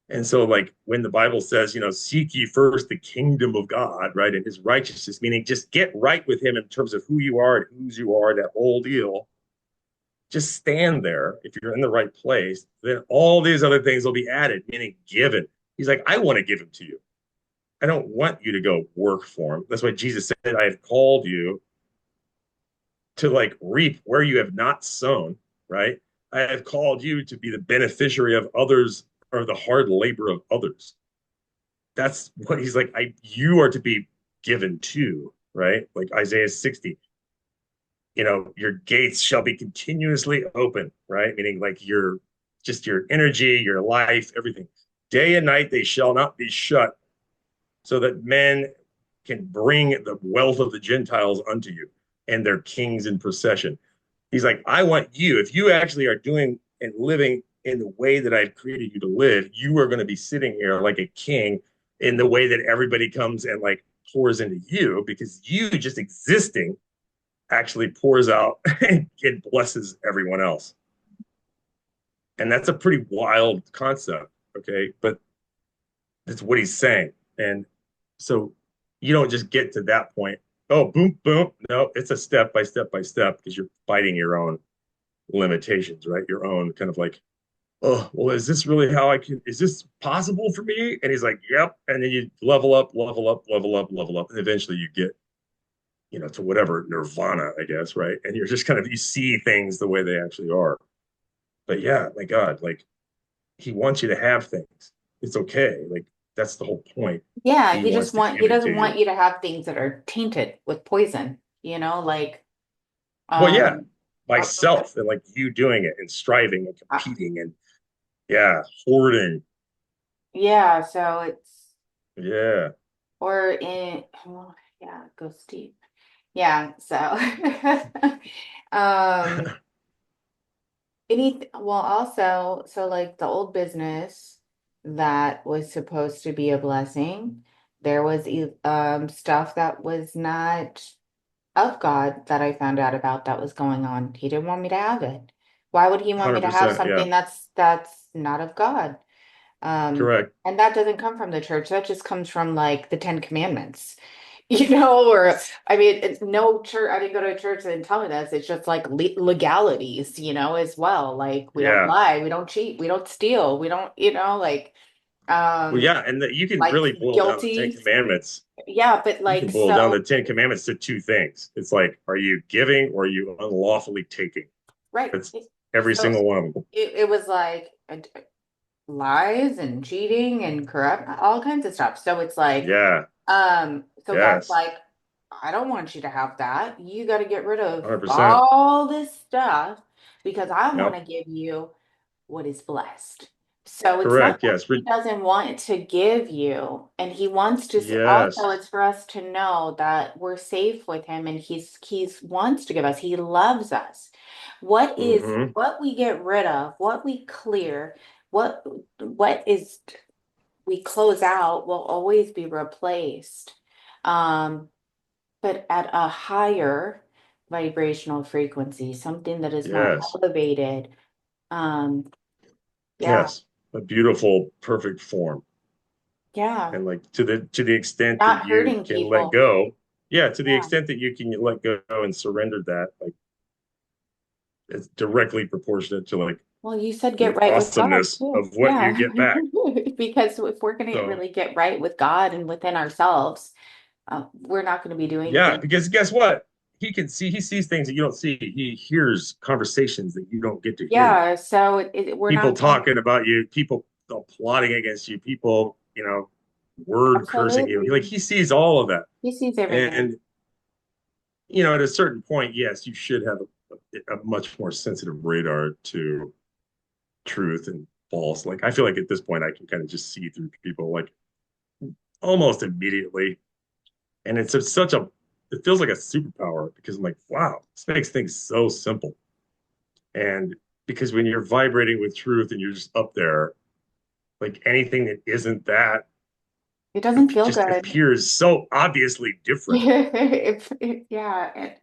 And so, like when the Bible says, seek ye first the kingdom of God, right, and his righteousness, meaning just get right with him in terms of who you are and whose you are, that whole deal. Just stand there. If you're in the right place, then all these other things will be added, meaning given. He's like, I want to give him to you. I don't want you to go work for him. That's why Jesus said, I have called you to like reap where you have not sown, right? I have called you to be the beneficiary of others or the hard labor of others. That's what he's like. You are to be given to, right? Like Isaiah 60, your gates shall be continuously open, right? Meaning like your energy, your life, everything. Day and night they shall not be shut, so that men can bring the wealth of the Gentiles unto you and their kings in procession. He's like, I want you, if you actually are doing and living in the way that I've created you to live, you are going to be sitting here like a king in the way that everybody comes and like pours into you because you just existing actually pours out and it blesses everyone else. And that's a pretty wild concept. Okay. But that's what he's saying. And so you don't just get to that point. Oh, boom, boom. No, it's a step by step by step because you're fighting your own limitations, right? Your own kind of like, oh, well, is this really how I can, is this possible for me? And he's like, yep. And then you level up, level up, level up, level up. And eventually you get, to whatever nirvana, I guess, right? And you're just kind of, you see things the way they actually are. But yeah, my God, like he wants you to have things. It's okay. Like that's the whole point. Yeah, He wants to he give it to doesn't you. want you to have things that are tainted with poison, like Well, yeah, um uh, myself and like you doing it and striving and uh, competing and yeah, hoarding. yeah, so it's Yeah, or in well, yeah, it goes deep. Yeah, so um well also so like the old business that was supposed to be a blessing, there was stuff that was not of God that I found out about that was going on. He didn't want me to have it. Why would he want me to have 100%. Yeah, something that's not of God? correct. And that doesn't come from the church. That just comes from like the Ten Commandments, or I mean, it's no church. I didn't go to a church that didn't tell me this. It's just like legalities, as well. Like we don't Yeah. lie, we don't cheat, we don't steal, we don't, Well, um, yeah, and you can like really boil down the Ten guilty. Commandments. Yeah, but You can like boil down so, the Ten Commandments to two things. It's like, are you giving or are you unlawfully taking? right. That's every So single one of them. it was like lies and cheating and corrupt, all kinds of stuff. So it's like, Yeah. so God's Yes. like, I don't want you to have that. You got to get rid of 100%. all this stuff because I want Yep. to give you what is blessed. So it's not Correct. that Yes. he doesn't want to give you, and he wants to Yes. also it's for us to know that we're safe with him and he's wants to give us. He loves us. Hmm. What we get rid of, what we clear, what what is we close out will always be replaced. Um, but at a higher vibrational frequency, something that is more Yes. elevated. Um, yeah, Yes. A beautiful, perfect form. yeah. And like to the extent that Not you hurting can let people. go, yeah, to the Yeah. extent that you can let go and surrender that, like it's directly proportionate to like Well, you said the get right with God awesomeness too. of what you Yeah. get back. Because if we're going to So really get right with God and within ourselves, we're not going to be doing yeah, things. because guess what? He sees things that you don't see. He hears conversations that you don't get to hear. Yeah. So we're People not going talking about you, people plotting against you, people, word cursing you. absolutely. Like he sees all of that. He sees everything. And at a certain point, yes, you should have a much more sensitive radar to truth and false. Like I feel like at this point I can kind of just see through people like almost immediately. And such a it feels like a superpower because I'm like, wow, this makes things so simple. And because when you're vibrating with truth and you're just up there, like anything that isn't that It doesn't feel just good. appears so obviously different. Yeah,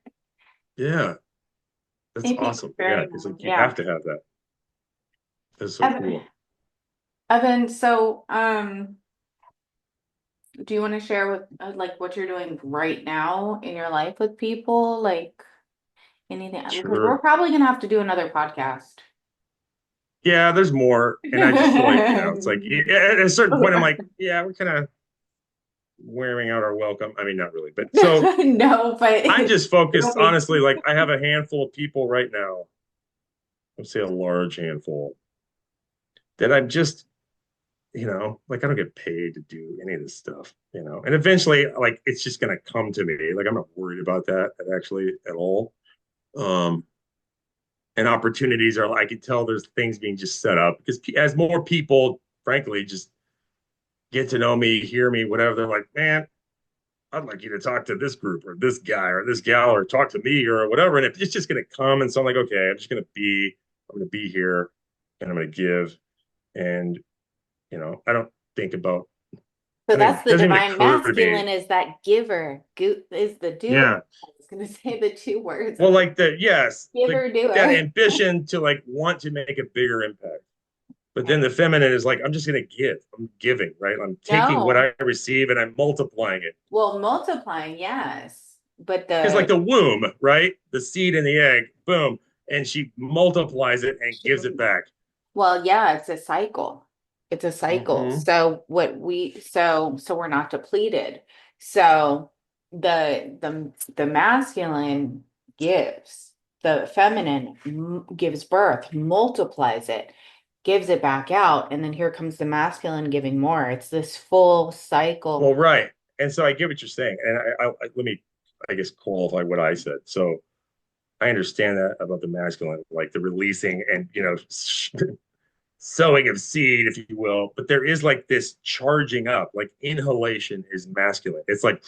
Yeah, that's it feels awesome. Yeah, very because like you yeah. have to have that. That's so Evan, cool. Evan, so do you want to share with like what you're doing right now in your life with people? Like anything? Because we're Sure. probably gonna have to do another podcast. Yeah, there's more. And I just feel like, it's like at a certain point, I'm Okay. like, yeah, we're kind of wearing out our welcome. I mean, not really, but so No, but I'm just it'll focused, be honestly, like I have a handful of people right now, let's say a large handful, that I'm just, like I don't get paid to do any of this stuff. And eventually, like it's just gonna come to me. Like I'm not worried about that actually at all. Um, and opportunities are, I can tell there's things being just set up because as more people, frankly, just get to know me, hear me, whatever, they're like, man, I'd like you to talk to this group or this guy or this gal or talk to me or whatever. And if it's just going to come, and so I'm like, okay, I'm going to be here and I'm going to give. And, I don't think about, so I mean, that's it the doesn't even divine occur to me. masculine is that giver. Is the doer. Yeah. I was gonna say the two words. Well, like yes, Giver, that doer. ambition to like want to make a bigger impact. But Yeah. then the feminine is like, I'm just going to give. I'm giving, right? I'm taking what No. I receive and I'm multiplying it. Well, multiplying, yes. But Because like the the womb, right? The seed and the egg, boom, and she multiplies it and gives it back. well, yeah, it's a cycle. It's a cycle. Mm-hmm. So we're not depleted. So the masculine gives, the feminine gives birth, multiplies it, gives it back out, and then here comes the masculine giving more. It's this full cycle. Well, right. And so I get what you're saying, and let me, I guess, qualify what I said. So I understand that about the masculine, like the releasing and sowing of seed, if you will. But there is like this charging up, like inhalation is masculine. It's like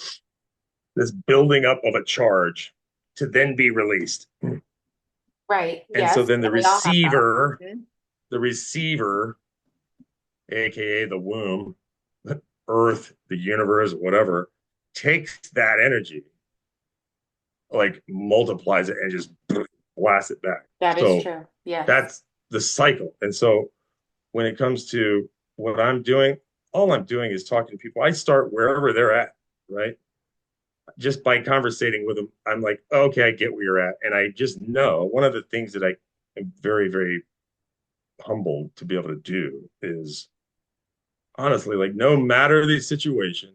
this building up of a charge to then be released. Right. And so Yes. then And we all have that. Mhm. the receiver, aka the womb, earth, the universe, whatever, takes that energy, like multiplies it and just blasts it back. That is So true. Yes. that's the cycle. And so when it comes to what I'm doing, all I'm doing is talking to people. I start wherever they're at, right? Just by conversating with them, I'm like, oh, okay, I get where you're at. And I just know one of the things that I am very, very humbled to be able to do is honestly, like, no matter the situation,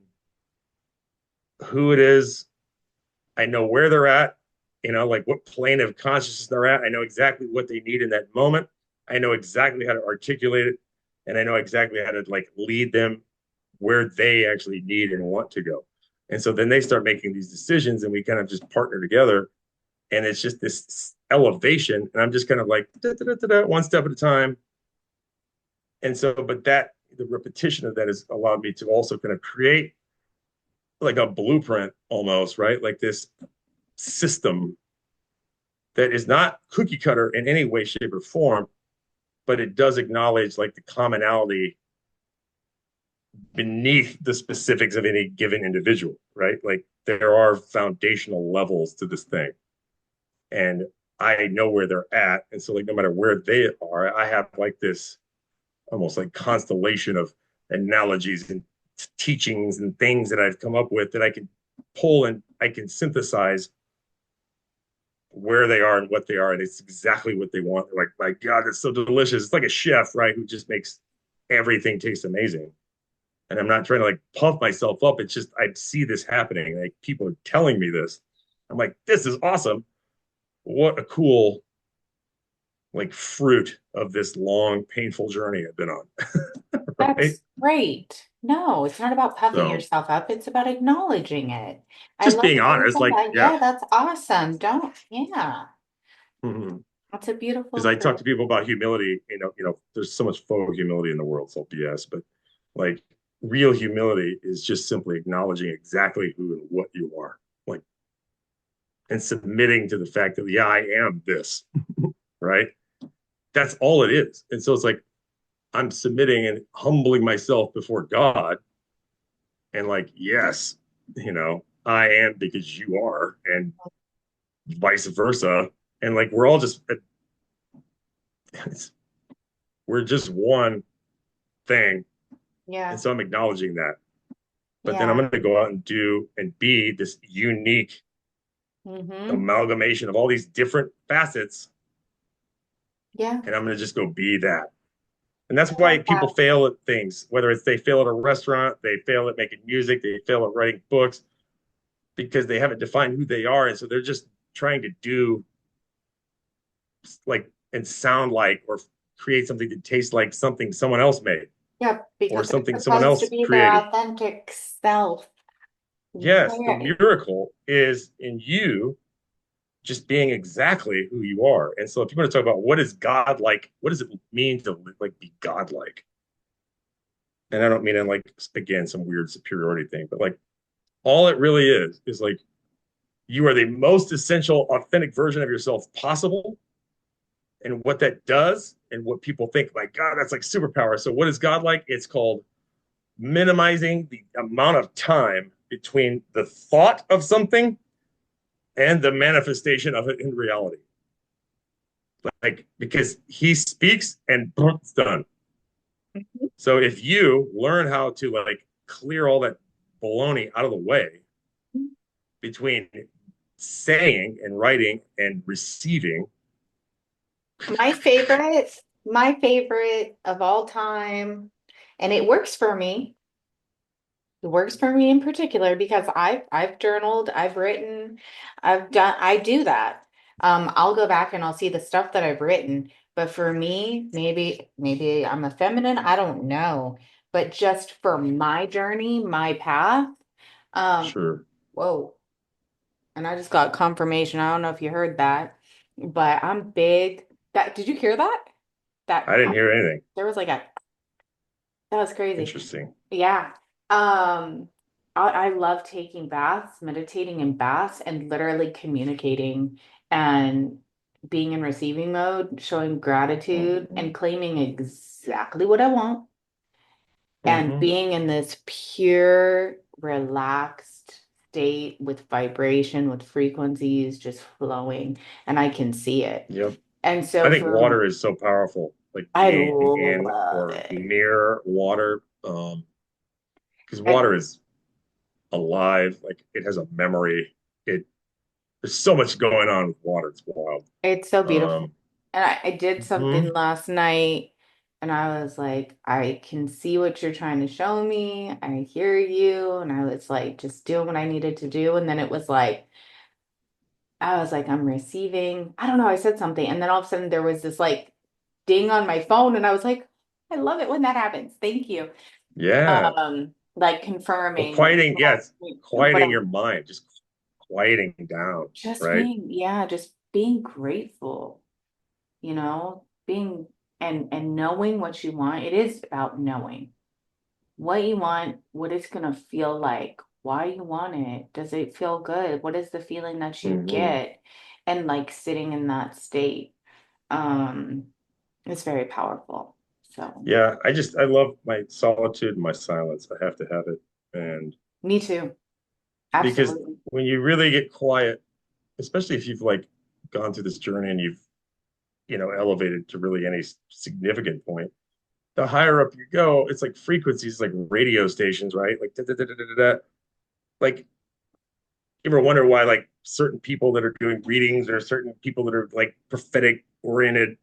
who it is, I know where they're at, like what plane of consciousness they're at. I know exactly what they need in that moment. I know exactly how to articulate it. And I know exactly how to like lead them where they actually need and want to go. And so then they start making these decisions and we kind of just partner together. And it's just this elevation. And I'm just kind of like da, da, da, da, da, one step at a time. And so, but that the repetition of that has allowed me to also kind of create like a blueprint almost, right? Like this system that is not cookie cutter in any way, shape, or form, but it does acknowledge like the commonality beneath the specifics of any given individual, right? Like there are foundational levels to this thing. And I know where they're at. And so like no matter where they are, I have like this almost like constellation of analogies and teachings and things that I've come up with that I can pull and I can synthesize where they are and what they are, and it's exactly what they want. They're like, my God, it's so delicious. It's like a chef, right, who just makes everything taste amazing. And I'm not trying to like puff myself up. It's just I see this happening. Like people are telling me this. I'm like, this is awesome. What a cool like fruit of this long, painful journey I've been on. Right. That's great. No, it's not about puffing So yourself up. It's about acknowledging it. I just love being that you honest, said like, that. yeah. Yeah, that's awesome. Don't, yeah, Mm-hmm. that's a Because beautiful I talk truth. to people about humility, there's so much faux humility in the world, it's all BS, but like real humility is just simply acknowledging exactly who and what you are, like, and submitting to the fact that, yeah, I am this, right? That's all it is. And so it's like, I'm submitting and humbling myself before God and like, yes, I am because you are, and vice versa. And like, we're all just, we're just one thing. And Yeah, so I'm acknowledging that. But then I'm yeah. going to go out and do and be this unique Mm-hmm. amalgamation of all these different facets. Yeah, And I'm going to just go be that. And that's I why love people that. fail at things, whether it's they fail at a restaurant, they fail at making music, they fail at writing books because they haven't defined who they are. And so they're just trying to do like and sound like or create something that tastes like something someone else made Yeah, or because they're something someone supposed to else be their created. authentic self. Yes, the Where, miracle is in you just being exactly who you are. And so if you want to talk about what is God like, what does it mean to like be God like? And I don't mean in like again some weird superiority thing, but like all it really is like you are the most essential, authentic version of yourself possible. And what that does, and what people think, like, God, that's like superpower. So, what is God like? It's called minimizing the amount of time between the thought of something and the manifestation of it in reality. Like, because he speaks and boom, it's done. So, if you learn how to like clear all that baloney out of the way between saying and writing and receiving, my favorite, my favorite of all time, and it works for me. It works for me in particular because I've journaled, I've written, I do that. I'll go back and I'll see the stuff that I've written. But for me, maybe I'm a feminine, I don't know. But just for my journey, my path, um, sure. whoa. And I just got confirmation. I don't know if you heard that, but I'm big. That did you hear that? I That didn't hear anything. there was like a that was crazy. Interesting. Yeah. Um, I love taking baths, meditating in baths, and literally communicating and being in receiving mode, showing gratitude and claiming exactly what I want and Mm-hmm. being in this pure, relaxed state with vibration, with frequencies just flowing, and I can see it. Yep. And I so think for water is so powerful, like I being in love or it. near water, because I, water is alive, like it has a memory. It There's so much going on with water. It's wild. it's so beautiful. Um, And I did something mhm. last night and I was like, I can see what you're trying to show me. I hear you. And I was like, just doing what I needed to do. And then it was like, I was like, I'm receiving. I don't know. I said something. And then all of a sudden there was this like ding on my phone. And I was like, I love it when that happens. Thank you. Yeah. Like Well, confirming quieting, yeah, it's what quieting I'm your mind, just quieting down, just right? being, yeah, just being grateful, being and knowing what you want. It is about knowing what you want, what it's going to feel like, why you want it. Does it feel good? What is the feeling that you Hmm. get? And like sitting in that state, um, is very powerful. So, Yeah, I love my solitude and my silence. I have to have it. And me too. because Absolutely. when you really get quiet, especially if you've like gone through this journey and you've, elevated to really any significant point, the higher up you go, it's like frequencies, like radio stations, right? Like da, da, da, da, da, da. Like you ever wonder why like certain people that are doing readings or certain people that are like prophetic oriented,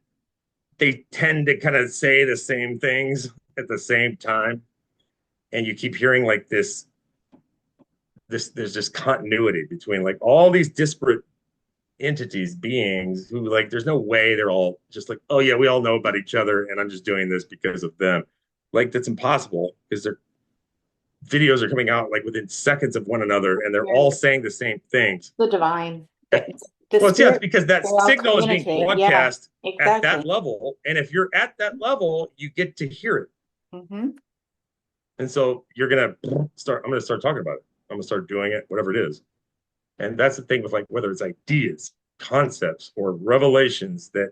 they tend to kind of say the same things at the same time, and you keep hearing like this there's just continuity between like all these disparate entities, beings who like there's no way they're all just like, oh yeah, we all know about each other and I'm just doing this because of them. Like that's impossible because their videos are coming out like within seconds of one another and they're all Right. saying the same things. The divine, the Well, it's, yeah, it's spirit, because that they all signal is being communicate. Yeah, broadcast at that exactly. level. And if you're at that level, you get to hear it. Hmm. And so I'm gonna start talking about it. I'm gonna start doing it, whatever it is. And that's the thing with like whether it's ideas, concepts, or revelations that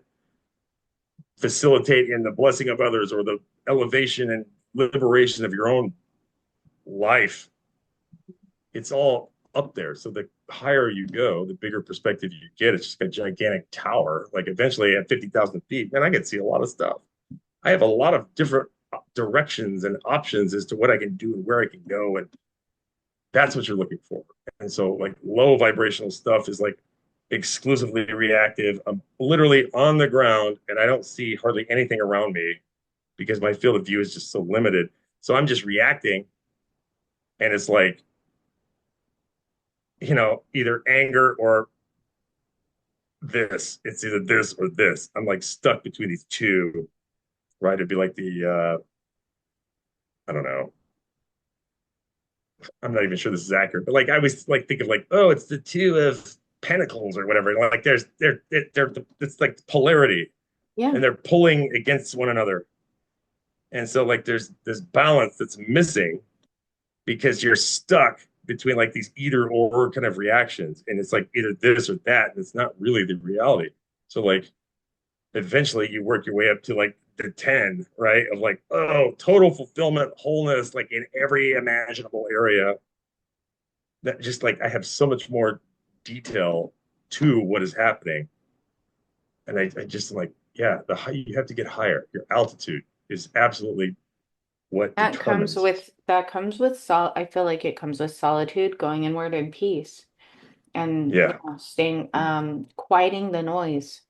facilitate in the blessing of others or the elevation and liberation of your own life. It's all up there. So the higher you go, the bigger perspective you get. It's just a gigantic tower. Like eventually at 50,000 feet, man, I can see a lot of stuff. I have a lot of different directions and options as to what I can do and where I can go. And that's what you're looking for. And so like low vibrational stuff is like exclusively reactive. I'm literally on the ground and I don't see hardly anything around me because my field of view is just so limited. So I'm just reacting and it's like, either anger or this. It's either this or this. I'm like stuck between these two, right? It'd be like I don't know. I'm not even sure this is accurate, but like I always like think of like, oh, it's the two of pentacles or whatever. Like it's like polarity Yeah. and they're pulling against one another. And so like there's this balance that's missing because you're stuck between like these either or kind of reactions. And it's like either this or that. And it's not really the reality. So like eventually you work your way up to like the 10, right? Of like, oh, total fulfillment, wholeness, like in every imaginable area. That just like I have so much more detail to what is happening. And I just like, yeah, the high, you have to get higher. Your altitude is absolutely what determines. That comes with I feel like it comes with solitude, going inward in peace, and Yeah, staying quieting the noise.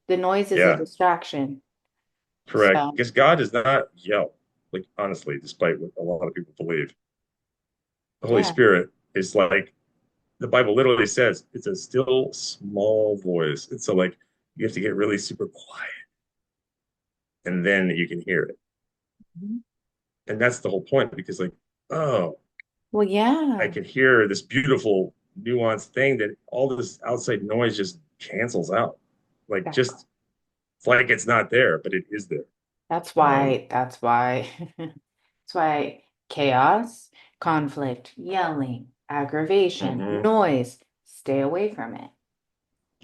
The noise is a yeah, distraction. correct. So, Because God does not yell, like honestly, despite what a lot of people believe. The Holy yeah. Spirit is like the Bible literally says it's a still small voice. And so like you have to get really super quiet and then you can hear it. Mhm. And that's the whole point because like, oh, Well, I yeah, can hear this beautiful nuanced thing that all this outside noise just cancels out. Like exactly. just it's like it's not there, but it is there. That's why, that's why chaos, conflict, yelling, aggravation, Mhm. noise, stay away from it.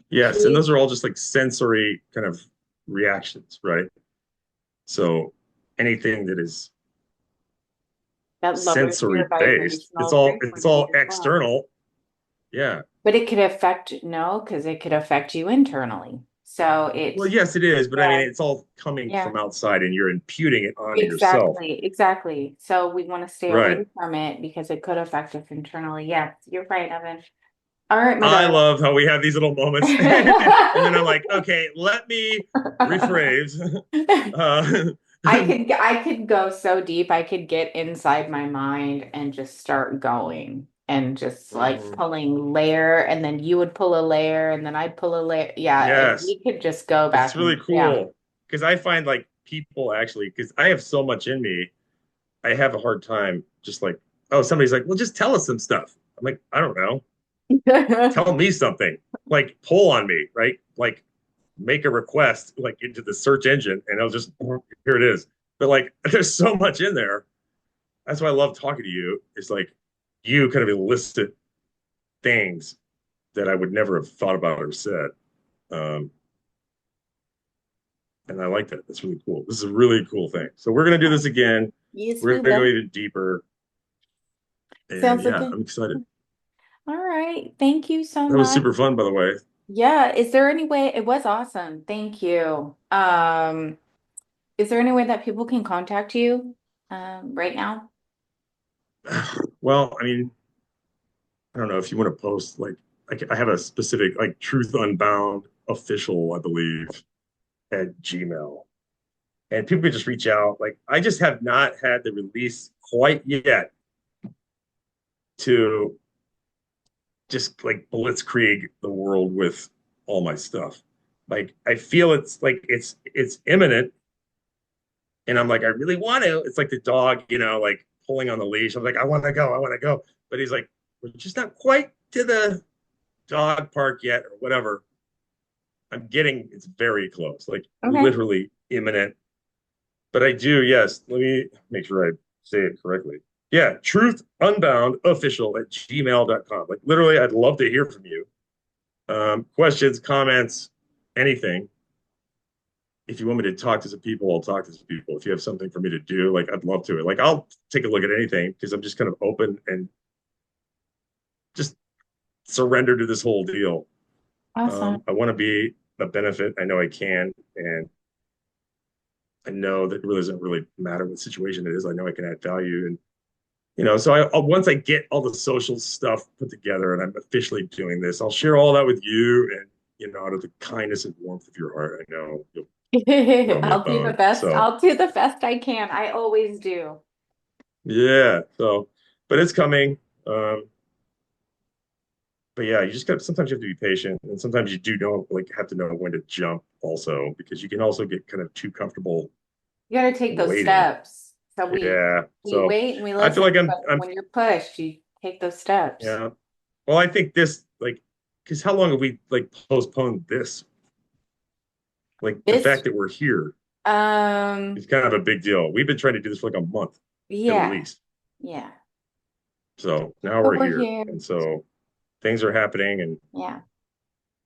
Yes, and Peace, those are all just like sensory kind of reactions, right? So anything that is that lowers your sensory based, it's vibrational all it's frequency all as well. external. Yeah. But it could affect, no, because it could affect you internally. So Well, it's, yes, it is, but I mean, yeah, it's all coming yeah, from outside, and you're imputing it onto yourself, exactly, exactly. So we want to stay away right? from it because it could affect us internally. Yes, you're right, Evan. All right, my I darling. love how we have these little moments, and then I'm like, okay, let me rephrase. Uh, I could go so deep. I could get inside my mind and just start going and just like mhm. pulling layer and then you would pull a layer and then I'd pull a layer. Yeah, and Yes, we could just go it's back really and yeah. cool because I find like people actually, because I have so much in me, I have a hard time just like, oh, somebody's like, well, just tell us some stuff. I'm like, I don't know. Tell me something. Like, pull on me, right? Like, make a request like into the search engine and it'll just here it is. But like there's so much in there. That's why I love talking to you. It's like you kind of elicit things that I would never have thought about or said. Um, and I like that. That's really cool. This is a really cool thing. So we're gonna do this again. Yes, We're we gonna go will. even deeper. And Sounds like yeah, a, I'm excited. all right. Thank you so That was much. super fun, by the way. Yeah, is there any way it was awesome. Thank you. Is there any way that people can contact you right now? Well, I mean, I don't know if you want to post like I have a specific like Truth Unbound official, I believe, at Gmail. And people can just reach out. Like I just have not had the release quite yet to just like blitzkrieg the world with all my stuff. Like I feel it's like it's imminent, and I'm like I really want to. It's like the dog, like pulling on the leash. I'm like I want to go, I want to go, but he's like we're just not quite to the dog park yet or whatever. I'm getting it's very close, like Okay. literally imminent. But I do, yes. Let me make sure I say it correctly. Yeah, truth unbound official at gmail.com. Like literally, I'd love to hear from you. Questions, comments, anything. If you want me to talk to some people, I'll talk to some people. If you have something for me to do, like I'd love to. Like I'll take a look at anything because I'm just kind of open and just surrender to this whole deal. Awesome. I want to be a benefit. I know I can, and I know that it really doesn't really matter what situation it is. I know I can add value, and so once I get all the social stuff put together and I'm officially doing this, I'll share all that with you, and out of the kindness and warmth of your heart, I know you'll throw me a I'll do the bone. best. So I'll do the best I can. I always do. yeah, but it's coming. But yeah, you just got sometimes you have to be patient, and sometimes you do know like have to know when to jump also because you can also get kind of too comfortable You got to take those waiting. steps. So Yeah, we so wait and we I feel listen, like I'm but I'm when you're pushed, you take those steps. yeah. Well, I think this like because how long have we like postponed this? Like the This fact that we're here is um kind of a big deal. We've been trying to do this for like a month at yeah. least. Yeah. So now But we're we're here. here. And so things are happening and Yeah.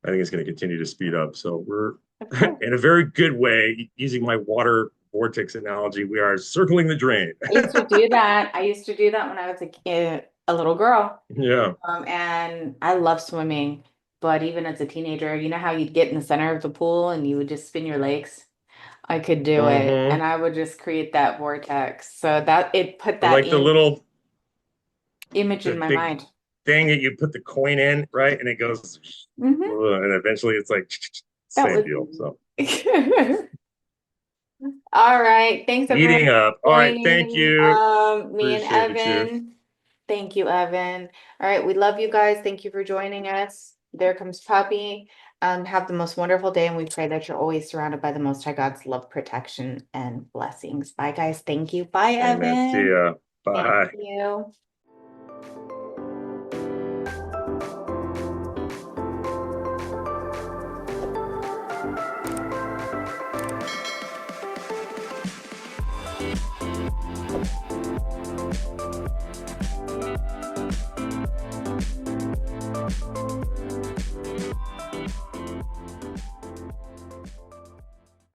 I think it's going to continue to speed up. So we're Of course. in a very good way, using my water vortex analogy, we are circling the drain. I used to do that. I used to do that when I was a kid, a little girl. Yeah. And I love swimming, but even as a teenager, you know how you'd get in the center of the pool and you would just spin your legs? I could do it, and Hmm. I would just create that vortex. So that it put Or that like image in the my big mind. thing that you put the coin in, right? And it goes, Hmm. and eventually it's like That same was deal. So all right. Thanks everyone eating up. for All right. Thank joining you. me and Appreciate you. Evan. Thank you, Evan. All right, we love you guys. Thank you for joining us. There comes Puppy. Have the most wonderful day, and we pray that you're always surrounded by the Most High God's love, protection, and blessings. Bye, guys. Thank you. Bye, Amen. See Evan. ya. Thank Bye. you.